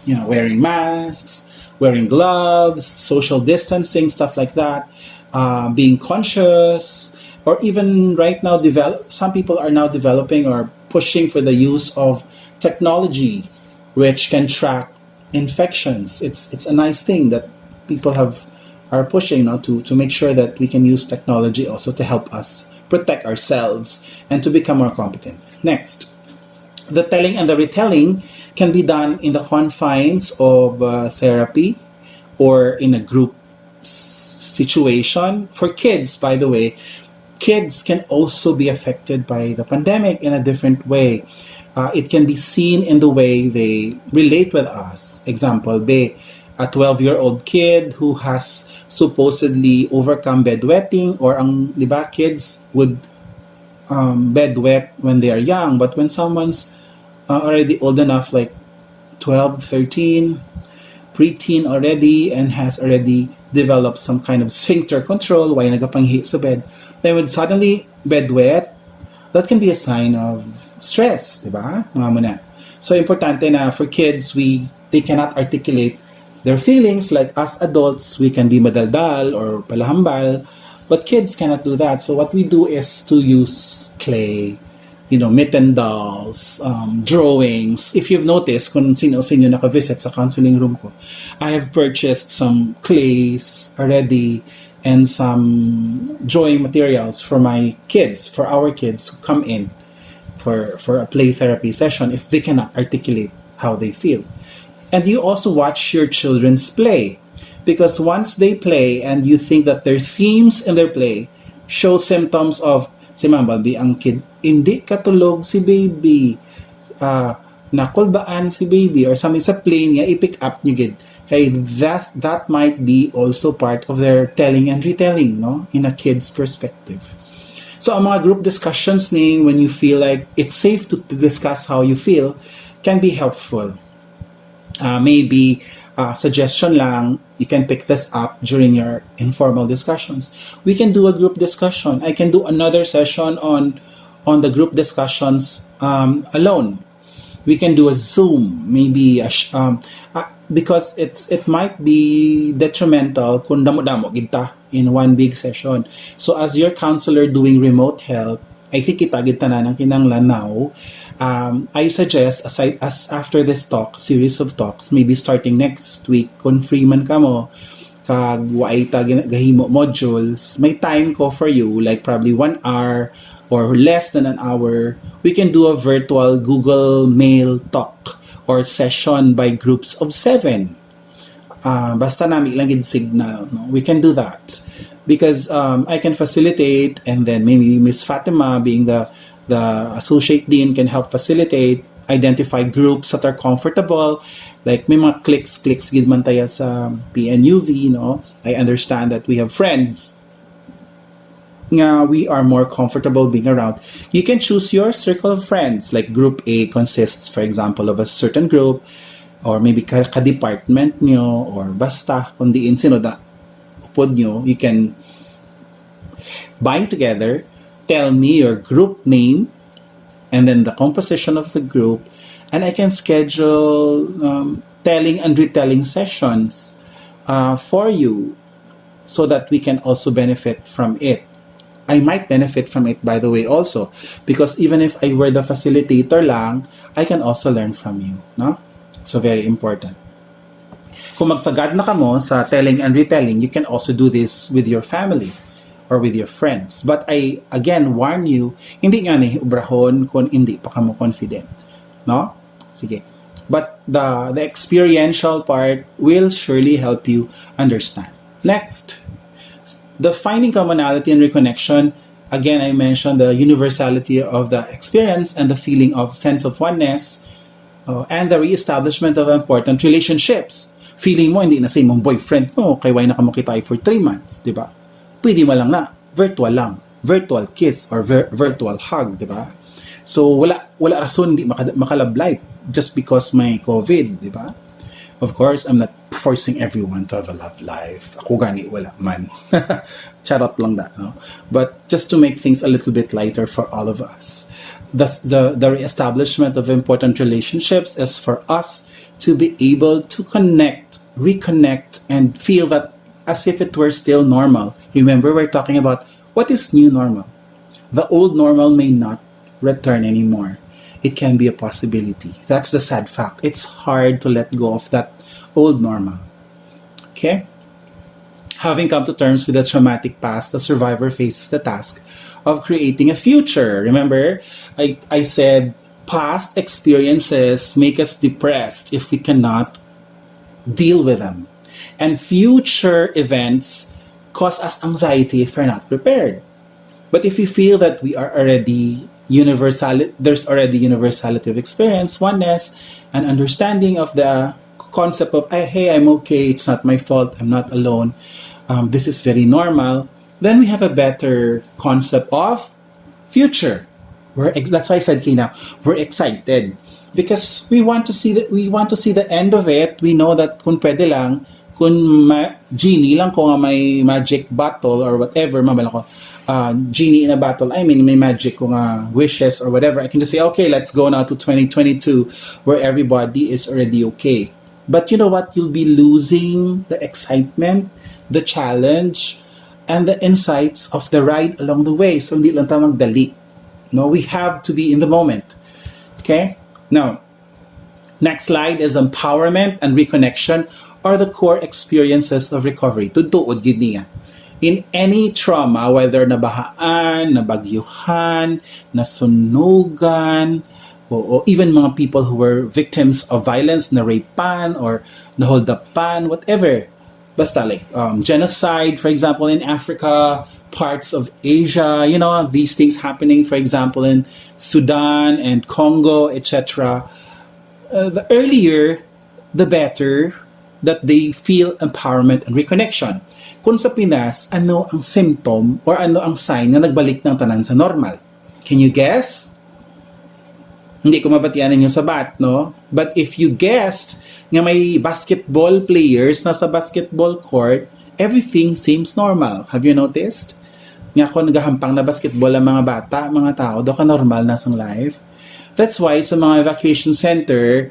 wearing masks, wearing gloves, social distancing, stuff like that. Being conscious, or even right now some people are now developing or pushing for the use of technology which can track infections. It's a nice thing that people are pushing to make sure that we can use technology also to help us protect ourselves and to become more competent. Next, the telling and the retelling can be done in the confines of therapy or in a group situation. For kids, by the way, kids can also be affected by the pandemic in a different way. It can be seen in the way they relate with us. Example, a 12-year-old kid who has supposedly overcome bedwetting, or ang, di ba, kids would bedwet when they are young, but when someone's already old enough, like 12, 13, preteen already, and has already developed some kind of sphincter control, why nagapanghi sa bed, they would suddenly bedwet. That can be a sign of stress, di ba? Mga muna. So, importante na for kids, they cannot articulate their feelings. Like us adults, we can be madaldal or palahambal, but kids cannot do that. So, what we do is to use clay, mitten dolls, drawings. If you've noticed, kung sino naka-visit sa counseling room ko, I have purchased some clays already and some drawing materials for my kids, for our kids who come in for a play therapy session if they cannot articulate how they feel. And you also watch your children's play, because once they play and you think that their themes in their play show symptoms of, si Mambalbi, ang kid, hindi katulog si baby, nakulbaan si baby, or something sa play niya, i-pick up nyo gid. Okay, that might be also part of their telling and retelling, no? In a kid's perspective. So, ang mga group discussions ni, when you feel like it's safe to discuss how you feel, can be helpful. Maybe, suggestion lang, you can pick this up during your informal discussions. We can do a group discussion. I can do another session on the group discussions alone. We can do a Zoom, maybe, because it might be detrimental kung damo-damo kita in one big session. So as your counselor doing remote help, I think kita na ng kinanglan now. I suggest, as after this series of talks, maybe starting next week, kung free man ka mo, kag waay ta gahimo modules, may time ko for you, like probably 1 hour or less than an hour. We can do a virtual Google Mail talk or session by groups of 7. Basta namin lang yung signal. No? We can do that. Because I can facilitate, and then maybe Miss Fatima, being the associate dean, can help facilitate, identify groups that are comfortable. Like may mga clicks gid man tayo sa PNUV, no? I understand that we have friends nga we are more comfortable being around. You can choose your circle of friends. Like group A consists, for example, of a certain group, or maybe ka-department nyo, or basta, kung diin sino da upod nyo, you can bind together, tell me your group name, and then the composition of the group, and I can schedule telling and retelling sessions for you, so that we can also benefit from it. I might benefit from it, by the way, also, because even if I were the facilitator lang, I can also learn from you, no? So very important. Kung magsagad na kamo sa telling and retelling, you can also do this with your family or with your friends. But I, again, warn you, hindi nga ni ubrahon kung hindi pa kamo confident. No? Sige. But the experiential part will surely help you understand. Next, the finding commonality and reconnection. Again, I mentioned the universality of the experience and the feeling of sense of oneness, and the reestablishment of important relationships. Feeling mo, hindi na sa imong boyfriend mo, kay why na ka makita for 3 months, di ba? Pwede mo lang na, virtual kiss or virtual hug, di ba? So, wala rason hindi makalab life just because may COVID, di ba? Of course, I'm not forcing everyone to have a love life. Ako gani, wala man. Charot lang that, no? But just to make things a little bit lighter for all of us. The reestablishment of important relationships is for us to be able to reconnect, and feel that as if it were still normal. Remember, we're talking about what is new normal. The old normal may not return anymore. It can be a possibility. That's the sad fact. It's hard to let go of that old normal. Okay? Having come to terms with the traumatic past, the survivor faces the task of creating a future. Remember, I said past experiences make us depressed if we cannot deal with them. And future events cause us anxiety if we're not prepared. But if we feel that we are already there's already universality of experience, oneness, and understanding of the concept of, hey, I'm okay, it's not my fault, I'm not alone, this is very normal, then we have a better concept of future. That's why I said, Kina, we're excited because we want to see the end of it. We know that kung pwede lang, kung genie lang ko nga may magic bottle or whatever, mabala ko, genie in a bottle, I mean, may magic ko nga wishes or whatever, I can just say, okay, let's go now to 2022 where everybody is already okay. But you know what? You'll be losing the excitement, the challenge, and the insights of the ride along the way. So hindi lang tayo magdali. No, we have to be in the moment. Okay? Now, next slide is empowerment and reconnection are the core experiences of recovery. Tutuod gid niya. In any trauma, whether nabahaan, nabagyuhan, nasunugan, o even mga people who were victims of violence, na-rapean or naholdapan, whatever. Basta like genocide, for example, in Africa, parts of Asia, you know, these things happening, for example, in Sudan and Congo, etc. The earlier, the better that they feel empowerment and reconnection. Kung sa Pinas, ano ang symptom or ano ang sign na nagbalik ng tanan sa normal? Can you guess? Hindi ko mabatian ninyo sabat, no? But if you guessed nga may basketball players na sa basketball court, everything seems normal. Have you noticed? Nga kung nagahampang na basketball ang mga bata, mga tao, do ka normal na sang life. That's why sa mga evacuation center,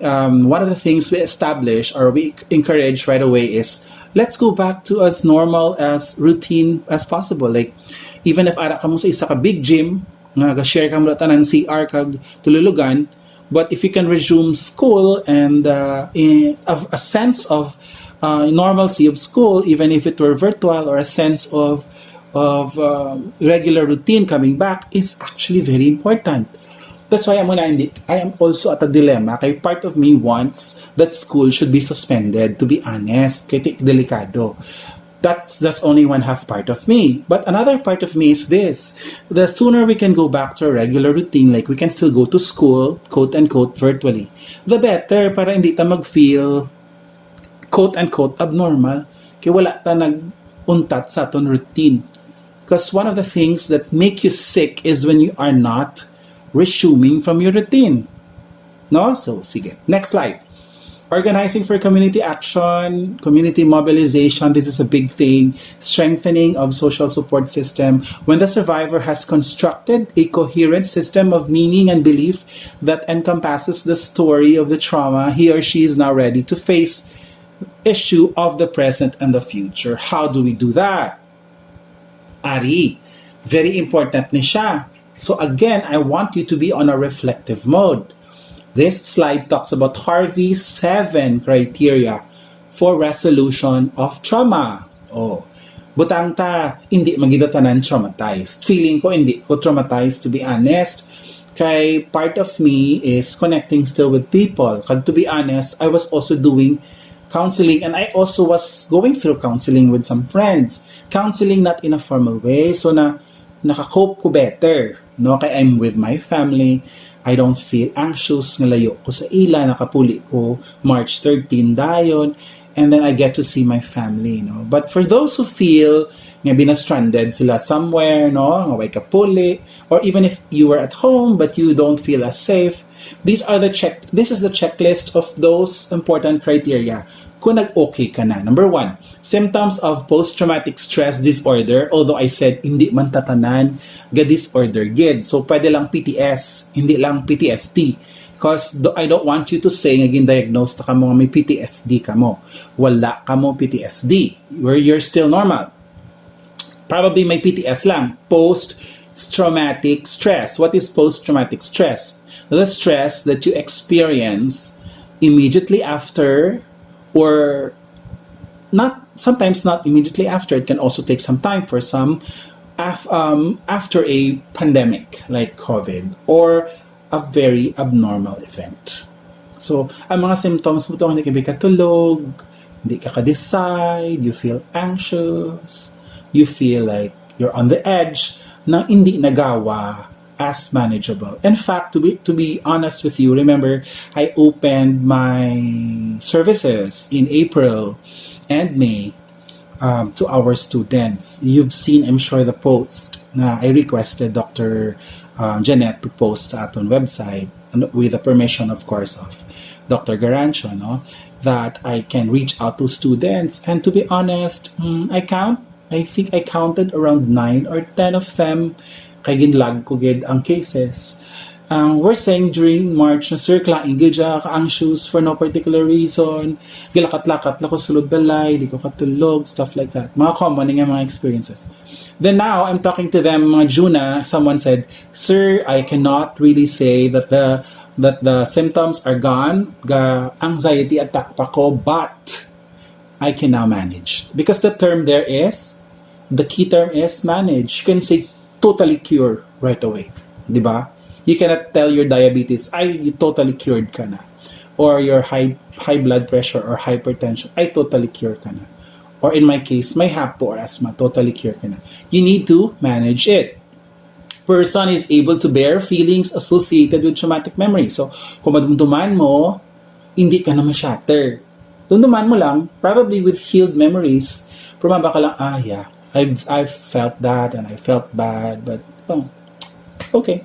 one of the things we establish or we encourage right away is let's go back to as normal as routine as possible. Like, even if ara ka mo sa isa ka big gym, nga ga-share ka mo tanan CR kag tululugan, but if you can resume school and a sense of normalcy of school, even if it were virtual, or a sense of regular routine coming back is actually very important. That's why I am also at a dilemma. Kay part of me wants that school should be suspended, to be honest. Kay delikado. That's only one half part of me. But another part of me is this. The sooner we can go back to a regular routine, like we can still go to school, quote-unquote, virtually, the better para hindi ta mag-feel, quote-unquote, abnormal. Kaya wala ta nag-untat sa aton routine. Because one of the things that make you sick is when you are not resuming from your routine. No? So, sige. Next slide. Organizing for community action, community mobilization, this is a big thing. Strengthening of social support system. When the survivor has constructed a coherent system of meaning and belief that encompasses the story of the trauma, he or she is now ready to face issue of the present and the future. How do we do that? Ari, very important ni siya. So again, I want you to be on a reflective mode. This slide talks about Harvey's 7 criteria for resolution of trauma. Oh, butang ta, hindi magida tanan traumatized. Feeling ko hindi ko traumatized, to be honest. Kay part of me is connecting still with people. Kag to be honest, I was also doing counseling and I also was going through counseling with some friends. Counseling not in a formal way, so na nakakope ko better. No, kay I'm with my family. I don't feel anxious nga layo ko sa ila, nakapuli ko March 13 dayon, and then I get to see my family, no. But for those who feel nga bina-stranded sila somewhere, no, nga way kapuli, or even if you were at home but you don't feel as safe, this is the checklist of those important criteria. Kung nag-okay ka na. Number 1, symptoms of post-traumatic stress disorder. Although I said, hindi man tatanan ga disorder gid. So, pwede lang PTS, hindi lang PTSD. Because I don't want you to say, naging diagnosed ka mo may PTSD ka mo. Wala ka mo PTSD. You're still normal. Probably may PTS lang. Post-traumatic stress. What is post-traumatic stress? The stress that you experience immediately after, or sometimes not immediately after. It can also take some time for some after a pandemic like COVID or a very abnormal event. So, ang mga symptoms mo ito, hindi ka katulog, hindi ka ka-decide, you feel anxious, you feel like you're on the edge na hindi nagawa as manageable. In fact, to be honest with you, remember I opened my services in April and May to our students. You've seen, I'm sure, the post na I requested Dr. Janet to post sa aton website with the permission, of course, of Dr. Garancio, no? That I can reach out to students. And to be honest, I think I counted around 9 or 10 of them. Kay ginlag ko gid ang cases. We're saying during March na sir, klaing gid ka anxious for no particular reason. Gilakat-lakat la ko sulod balay, di ko katulog, stuff like that. Mga common nga mga experiences. Then now, I'm talking to them, mga Juna, someone said, sir, I cannot really say that the symptoms are gone, anxiety attack pa ko, but I can now manage. Because the key term is manage. You can say totally cure right away. Diba? You cannot tell your diabetes, you totally cured ka na. Or your high blood pressure or hypertension, totally cured ka na. Or in my case, may HAPO or asthma, totally cured ka na. You need to manage it. Person is able to bear feelings associated with traumatic memory. So, kung madumduman mo, hindi ka na ma-shatter. Dumduman mo lang, probably with healed memories, pumaba ka lang, yeah, I've felt that and I felt bad, but, okay.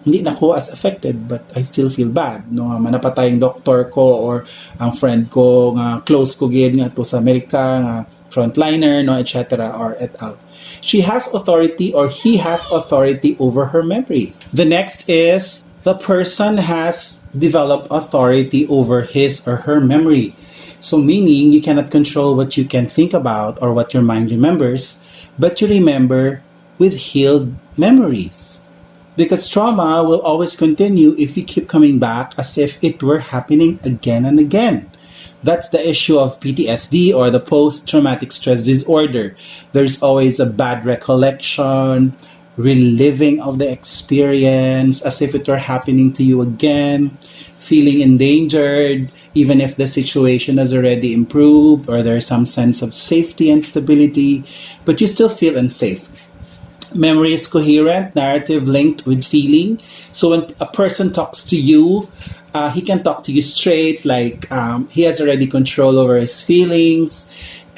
Hindi na ako as affected, but I still feel bad. No, manapatay yung doctor ko or ang friend ko, nga close ko gid nga to sa Amerika, nga frontliner, no, etc. or et al. She has authority or he has authority over her memories. The next is the person has developed authority over his or her memory. So meaning you cannot control what you can think about or what your mind remembers, but you remember with healed memories. Because trauma will always continue if you keep coming back as if it were happening again and again. That's the issue of PTSD or the post-traumatic stress disorder. There's always a bad recollection, reliving of the experience as if it were happening to you again, feeling endangered, even if the situation has already improved or there's some sense of safety and stability, but you still feel unsafe. Memory is coherent, narrative linked with feeling. So when a person talks to you, he can talk to you straight, like he has already control over his feelings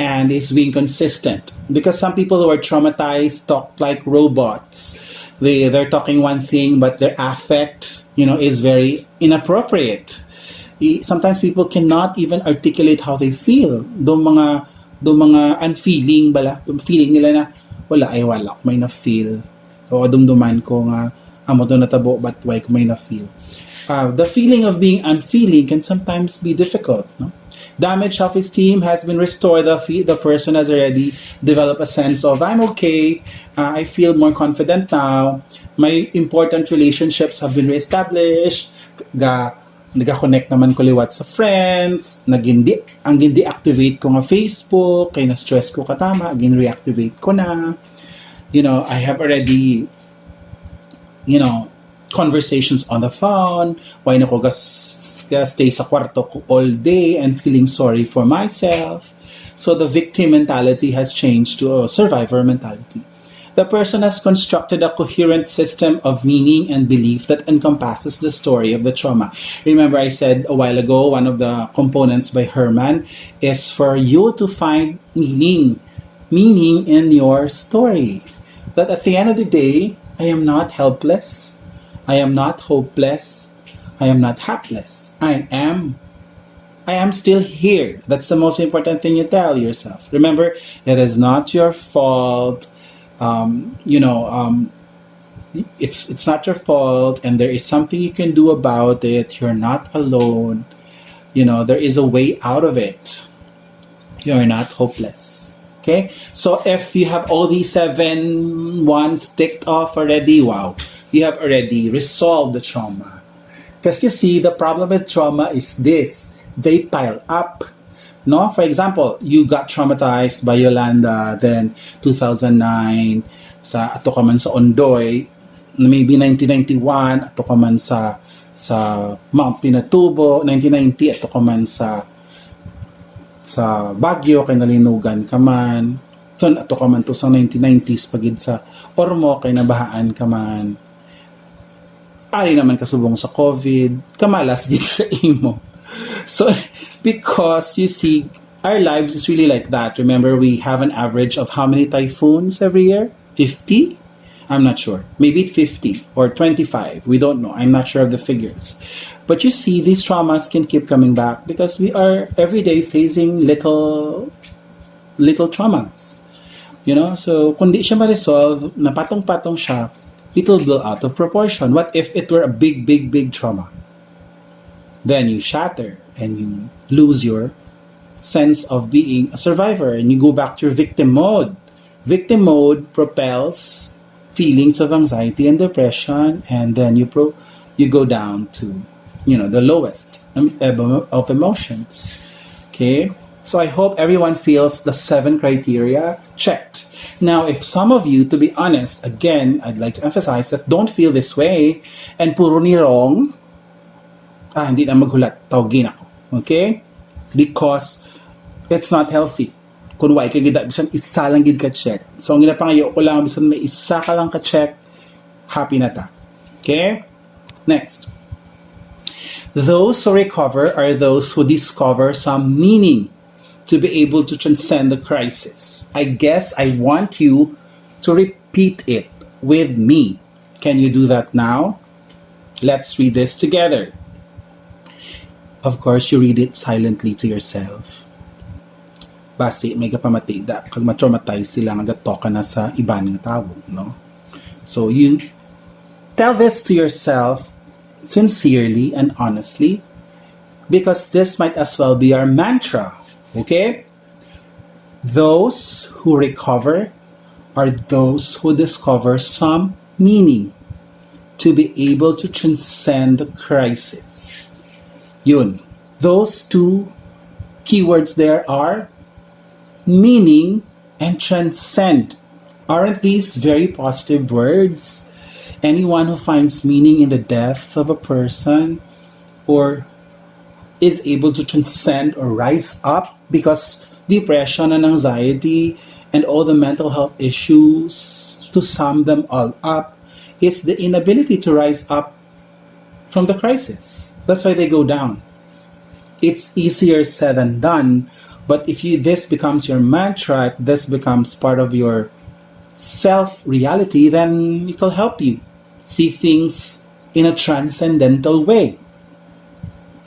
and is being consistent. Because some people who are traumatized talk like robots. They're talking one thing, but their affect, is very inappropriate. Sometimes people cannot even articulate how they feel. Do mga unfeeling bala, feeling nila na wala may na-feel o dumduman ko nga amo to natabo but why ko may na-feel. The feeling of being unfeeling can sometimes be difficult, no? Damaged self-esteem has been restored. The person has already developed a sense of I'm okay, I feel more confident now, my important relationships have been reestablished, nag-connect naman ko liwat sa friends, ang gindi-activate ko nga Facebook, kay na-stress ko katama, again reactivate ko na. I have already, conversations on the phone, why na ko stay sa kwarto ko all day and feeling sorry for myself. So the victim mentality has changed to a survivor mentality. The person has constructed a coherent system of meaning and belief that encompasses the story of the trauma. Remember I said a while ago, one of the components by Herman is for you to find meaning in your story. That at the end of the day, I am not helpless, I am not hopeless, I am not hapless. I am still here. That's the most important thing you tell yourself. Remember, it is not your fault. It's not your fault, and there is something you can do about it. You're not alone. There is a way out of it. You're not hopeless. Okay? So if you have all these 7 ones ticked off already, wow, you have already resolved the trauma. Because you see, the problem with trauma is this: they pile up. No, for example, you got traumatized by Yolanda, then 2009, ato ka man sa Ondoy, maybe 1991, ato ka man sa Mount Pinatubo, 1990, ato ka man sa Baguio, kay nalinugan ka man, So, ato ka man to sa 1990s pagid sa ormo kay nabahaan ka man. Ari naman kasubong sa COVID, kamalas gid sa imo. So, because you see, our lives is really like that. Remember, we have an average of how many typhoons every year? 50? I'm not sure. Maybe 50 or 25. We don't know. I'm not sure of the figures. But you see, these traumas can keep coming back because we are every day facing little traumas. You know, so kung di siya ma-resolve, na patong-patong siya, it will go out of proportion. What if it were a big trauma? Then you shatter and you lose your sense of being a survivor and you go back to your victim mode. Victim mode propels feelings of anxiety and depression, and then you go down to, you know, the lowest of emotions. Okay? So I hope everyone feels the 7 criteria checked. Now, if some of you, to be honest, again, I'd like to emphasize that don't feel this way and puro ni wrong, hindi na maghulat, tawagin ako. Okay? Because it's not healthy. Kung why ka gida, bisan isa lang gid ka check. So, ang ginapangayo ko lang, bisan may isa ka lang ka check, happy na ta. Okay? Next. Those who recover are those who discover some meaning to be able to transcend the crisis. I guess I want you to repeat it with me. Can you do that now? Let's read this together. Of course, you read it silently to yourself. Basi, may kapamatida. Kag ma-traumatize sila, nagatoka na sa iban nga tao, no? So, you tell this to yourself sincerely and honestly, because this might as well be our mantra, okay? Those who recover are those who discover some meaning to be able to transcend the crisis. Yun. Those 2 keywords there are meaning and transcend. Aren't these very positive words? Anyone who finds meaning in the death of a person or is able to transcend or rise up, because depression and anxiety and all the mental health issues, to sum them all up, it's the inability to rise up from the crisis. That's why they go down. It's easier said than done, but if this becomes your mantra, this becomes part of your self-reality, then it will help you see things in a transcendental way.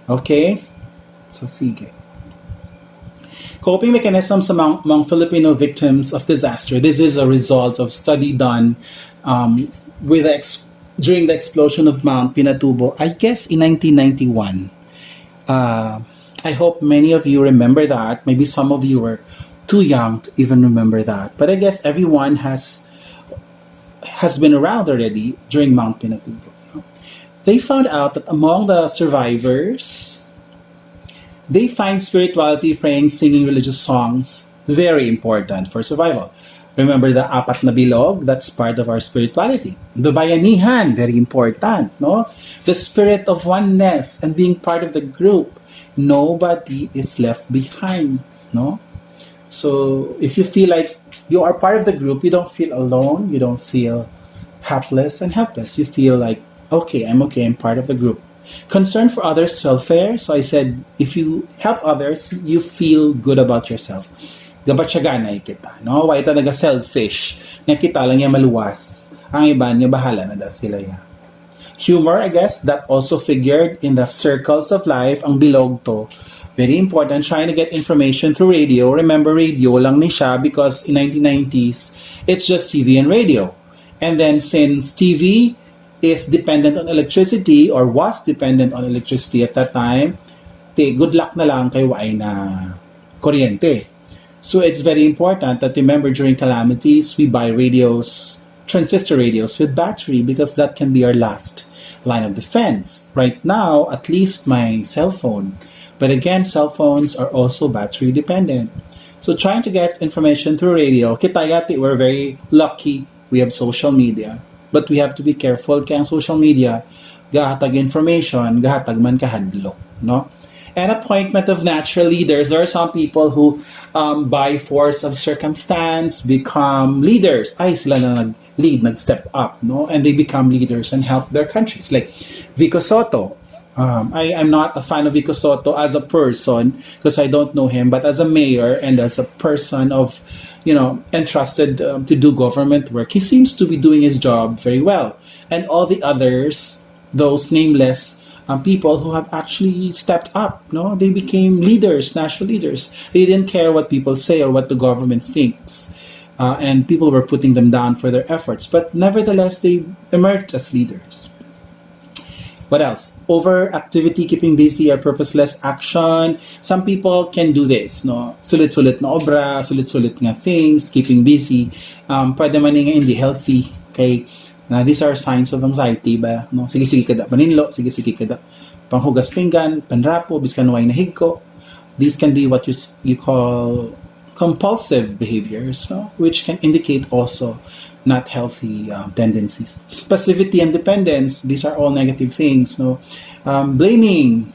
Okay? So, sige. Coping mechanisms among Filipino victims of disaster. This is a result of study done during the explosion of Mount Pinatubo, I guess in 1991. I hope many of you remember that. Maybe some of you were too young to even remember that. But I guess everyone has been around already during Mount Pinatubo. They found out that among the survivors, they find spirituality, praying, singing religious songs very important for survival. Remember the apat na bilog? That's part of our spirituality. The bayanihan, very important, no? The spirit of oneness and being part of the group. Nobody is left behind, no? So if you feel like you are part of the group, you don't feel alone, you don't feel helpless and helpless. You feel like, okay, I'm part of the group. Concern for others' welfare. So I said, if you help others, you feel good about yourself. Gabatsaganay kita, no? Why talaga selfish? Nakita lang niya maluwas. Ang iba niya bahala na da sila ya. Humor, I guess, that also figured in the circles of life. Ang bilog to. Very important, trying to get information through radio. Remember, radio lang ni siya because in 1990s, it's just TV and radio. And then since TV is dependent on electricity or was dependent on electricity at that time, good luck na lang kay waay na kuryente. So it's very important that remember during calamities, we buy radios, transistor radios with battery because that can be our last line of defense. Right now, at least my cell phone. But again, cell phones are also battery dependent. So trying to get information through radio, kitayati, we're very lucky we have social media. But we have to be careful kaya ang social media, gahatag information, gahatag man kahadlok, no? And appointment of natural leaders. There are some people who, by force of circumstance, become leaders. Ay, sila na nag-lead, nag-step up, no? And they become leaders and help their countries. Like Vico Soto. I'm not a fan of Vico Soto as a person because I don't know him, but as a mayor and as a person of, entrusted to do government work, he seems to be doing his job very well. And all the others, those nameless people who have actually stepped up, no, they became leaders, national leaders. They didn't care what people say or what the government thinks, and people were putting them down for their efforts. But nevertheless, they emerged as leaders. What else? Overactivity, keeping busy, or purposeless action. Some people can do this, no? Sulit-sulit na obra, sulit-sulit nga things, keeping busy. Pwede man nga hindi healthy. Okay? Na these are signs of anxiety ba? No? Sige-sige kada paninlo, sige-sige kada panghugas pinggan, panrapo, biskan way na higko. These can be what you call compulsive behaviors, no? Which can indicate also not healthy tendencies. Passivity and dependence, these are all negative things, no? Blaming,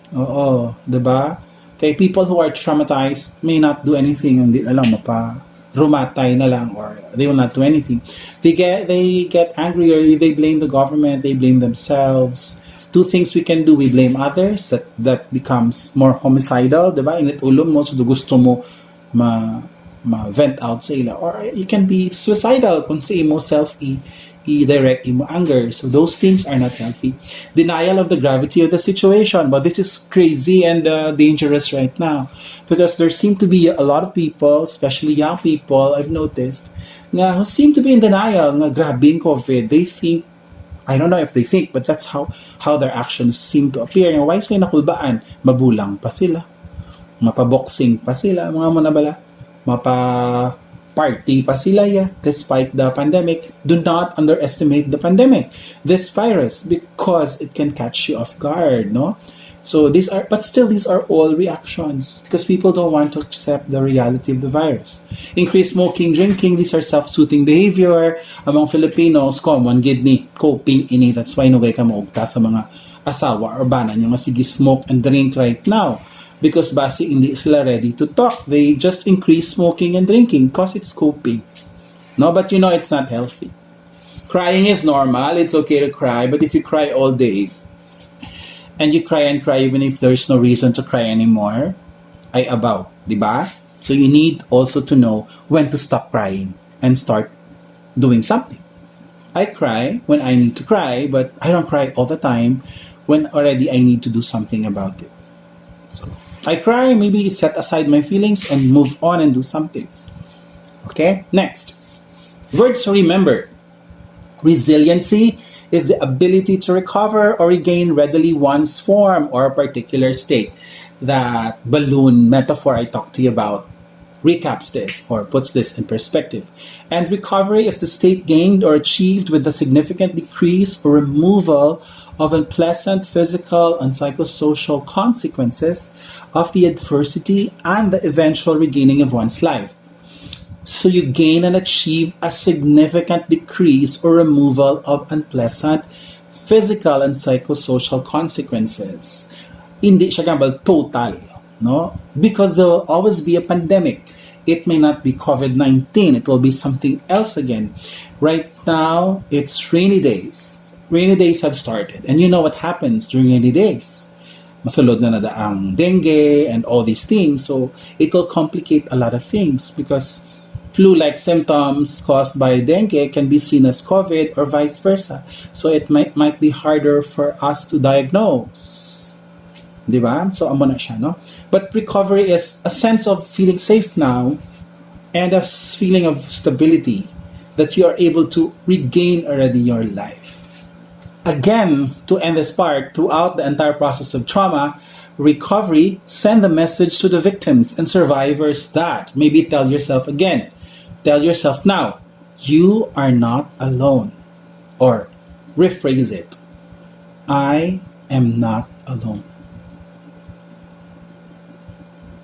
diba? Okay, people who are traumatized may not do anything, hindi alam rumatay na lang, or they will not do anything. They get angry, or they blame the government, they blame themselves. Two things we can do: we blame others, that becomes more homicidal, diba? Init ulo mo, so gusto mo ma-vent out sa ila, or you can be suicidal kung sa imo self i-direct imo anger. So those things are not healthy. Denial of the gravity of the situation, but this is crazy and dangerous right now, because there seem to be a lot of people, especially young people, I've noticed, nga who seem to be in denial nga grabe yung COVID. They think, I don't know if they think, but that's how their actions seem to appear. Nga why sila nakulbaan? Mabulang pa sila, mapaboxing pa sila, mga manabala, mapa-party pa sila, despite the pandemic. Do not underestimate the pandemic, this virus, because it can catch you off guard, no? So these are all reactions, because people don't want to accept the reality of the virus. Increased smoking, drinking, these are self-soothing behavior. Among Filipinos, common gid ni coping ini. That's why nugay ka maugta sa mga asawa or banan yung masigi smoke and drink right now. Because basi hindi sila ready to talk. They just increase smoking and drinking because it's coping. No, but it's not healthy. Crying is normal. It's okay to cry. But if you cry all day, and you cry and cry even if there's no reason to cry anymore, ay abaw, diba? So you need also to know when to stop crying and start doing something. I cry when I need to cry, but I don't cry all the time when already I need to do something about it. So I cry, maybe set aside my feelings and move on and do something. Okay, next. Words to remember. Resiliency is the ability to recover or regain readily one's form or a particular state. That balloon metaphor I talked to you about recaps this or puts this in perspective. And recovery is the state gained or achieved with a significant decrease or removal of unpleasant physical and psychosocial consequences of the adversity and the eventual regaining of one's life. So you gain and achieve a significant decrease or removal of unpleasant physical and psychosocial consequences. Hindi siya gambal total, no? Because there will always be a pandemic. It may not be COVID-19. It will be something else again. Right now, it's rainy days. Rainy days have started. And you know what happens during rainy days? Masulod na nadaang dengue and all these things. So it will complicate a lot of things, because flu-like symptoms caused by dengue can be seen as COVID or vice versa. So it might be harder for us to diagnose. Diba? So amo na siya, no? But recovery is a sense of feeling safe now and a feeling of stability that you are able to regain already your life. Again, to end this part, throughout the entire process of trauma, recovery, send the message to the victims and survivors that, maybe tell yourself again, tell yourself now, you are not alone. Or rephrase it, I am not alone.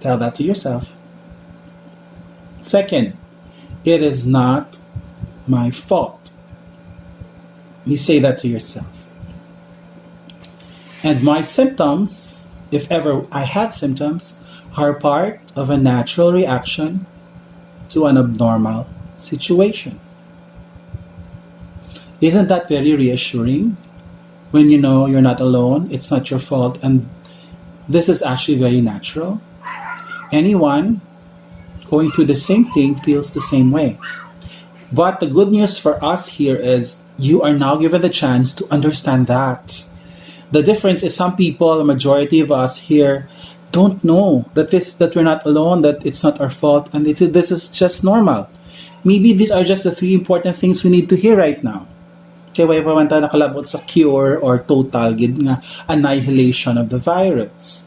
Tell that to yourself. Second, it is not my fault. You say that to yourself. And my symptoms if ever I had symptoms, are part of a natural reaction to an abnormal situation. Isn't that very reassuring? When you know you're not alone, it's not your fault, and this is actually very natural. Anyone going through the same thing feels the same way. But the good news for us here is you are now given the chance to understand that. The difference is some people, a majority of us here, don't know that we're not alone, that it's not our fault, and this is just normal. Maybe these are just the three important things we need to hear right now. Kaya way pa man tayo nakalabot sa cure or total nga annihilation of the virus.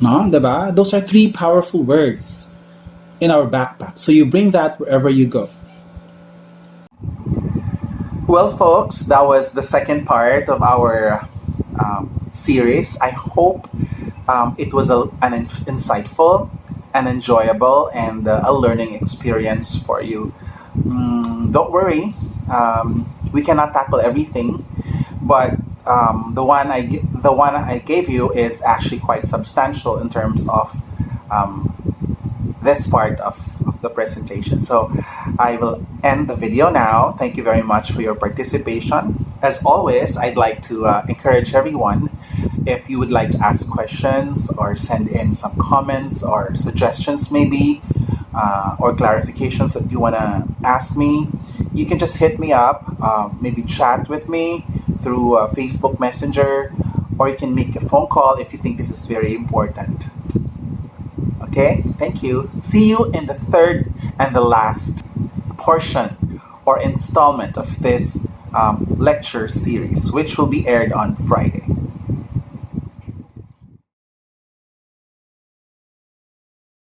No, diba? Those are three powerful words in our backpack. So you bring that wherever you go. Well, folks, that was the second part of our series. I hope it was an insightful and enjoyable and a learning experience for you. Don't worry, we cannot tackle everything, but the one I gave you is actually quite substantial in terms of this part of the presentation. So I will end the video now. Thank you very much for your participation. As always, I'd like to encourage everyone, if you would like to ask questions or send in some comments or suggestions maybe, or clarifications that you want to ask me, you can just hit me up, maybe chat with me through Facebook Messenger, or you can make a phone call if you think this is very important. Okay, thank you. See you in the third and the last portion or installment of this lecture series, which will be aired on Friday.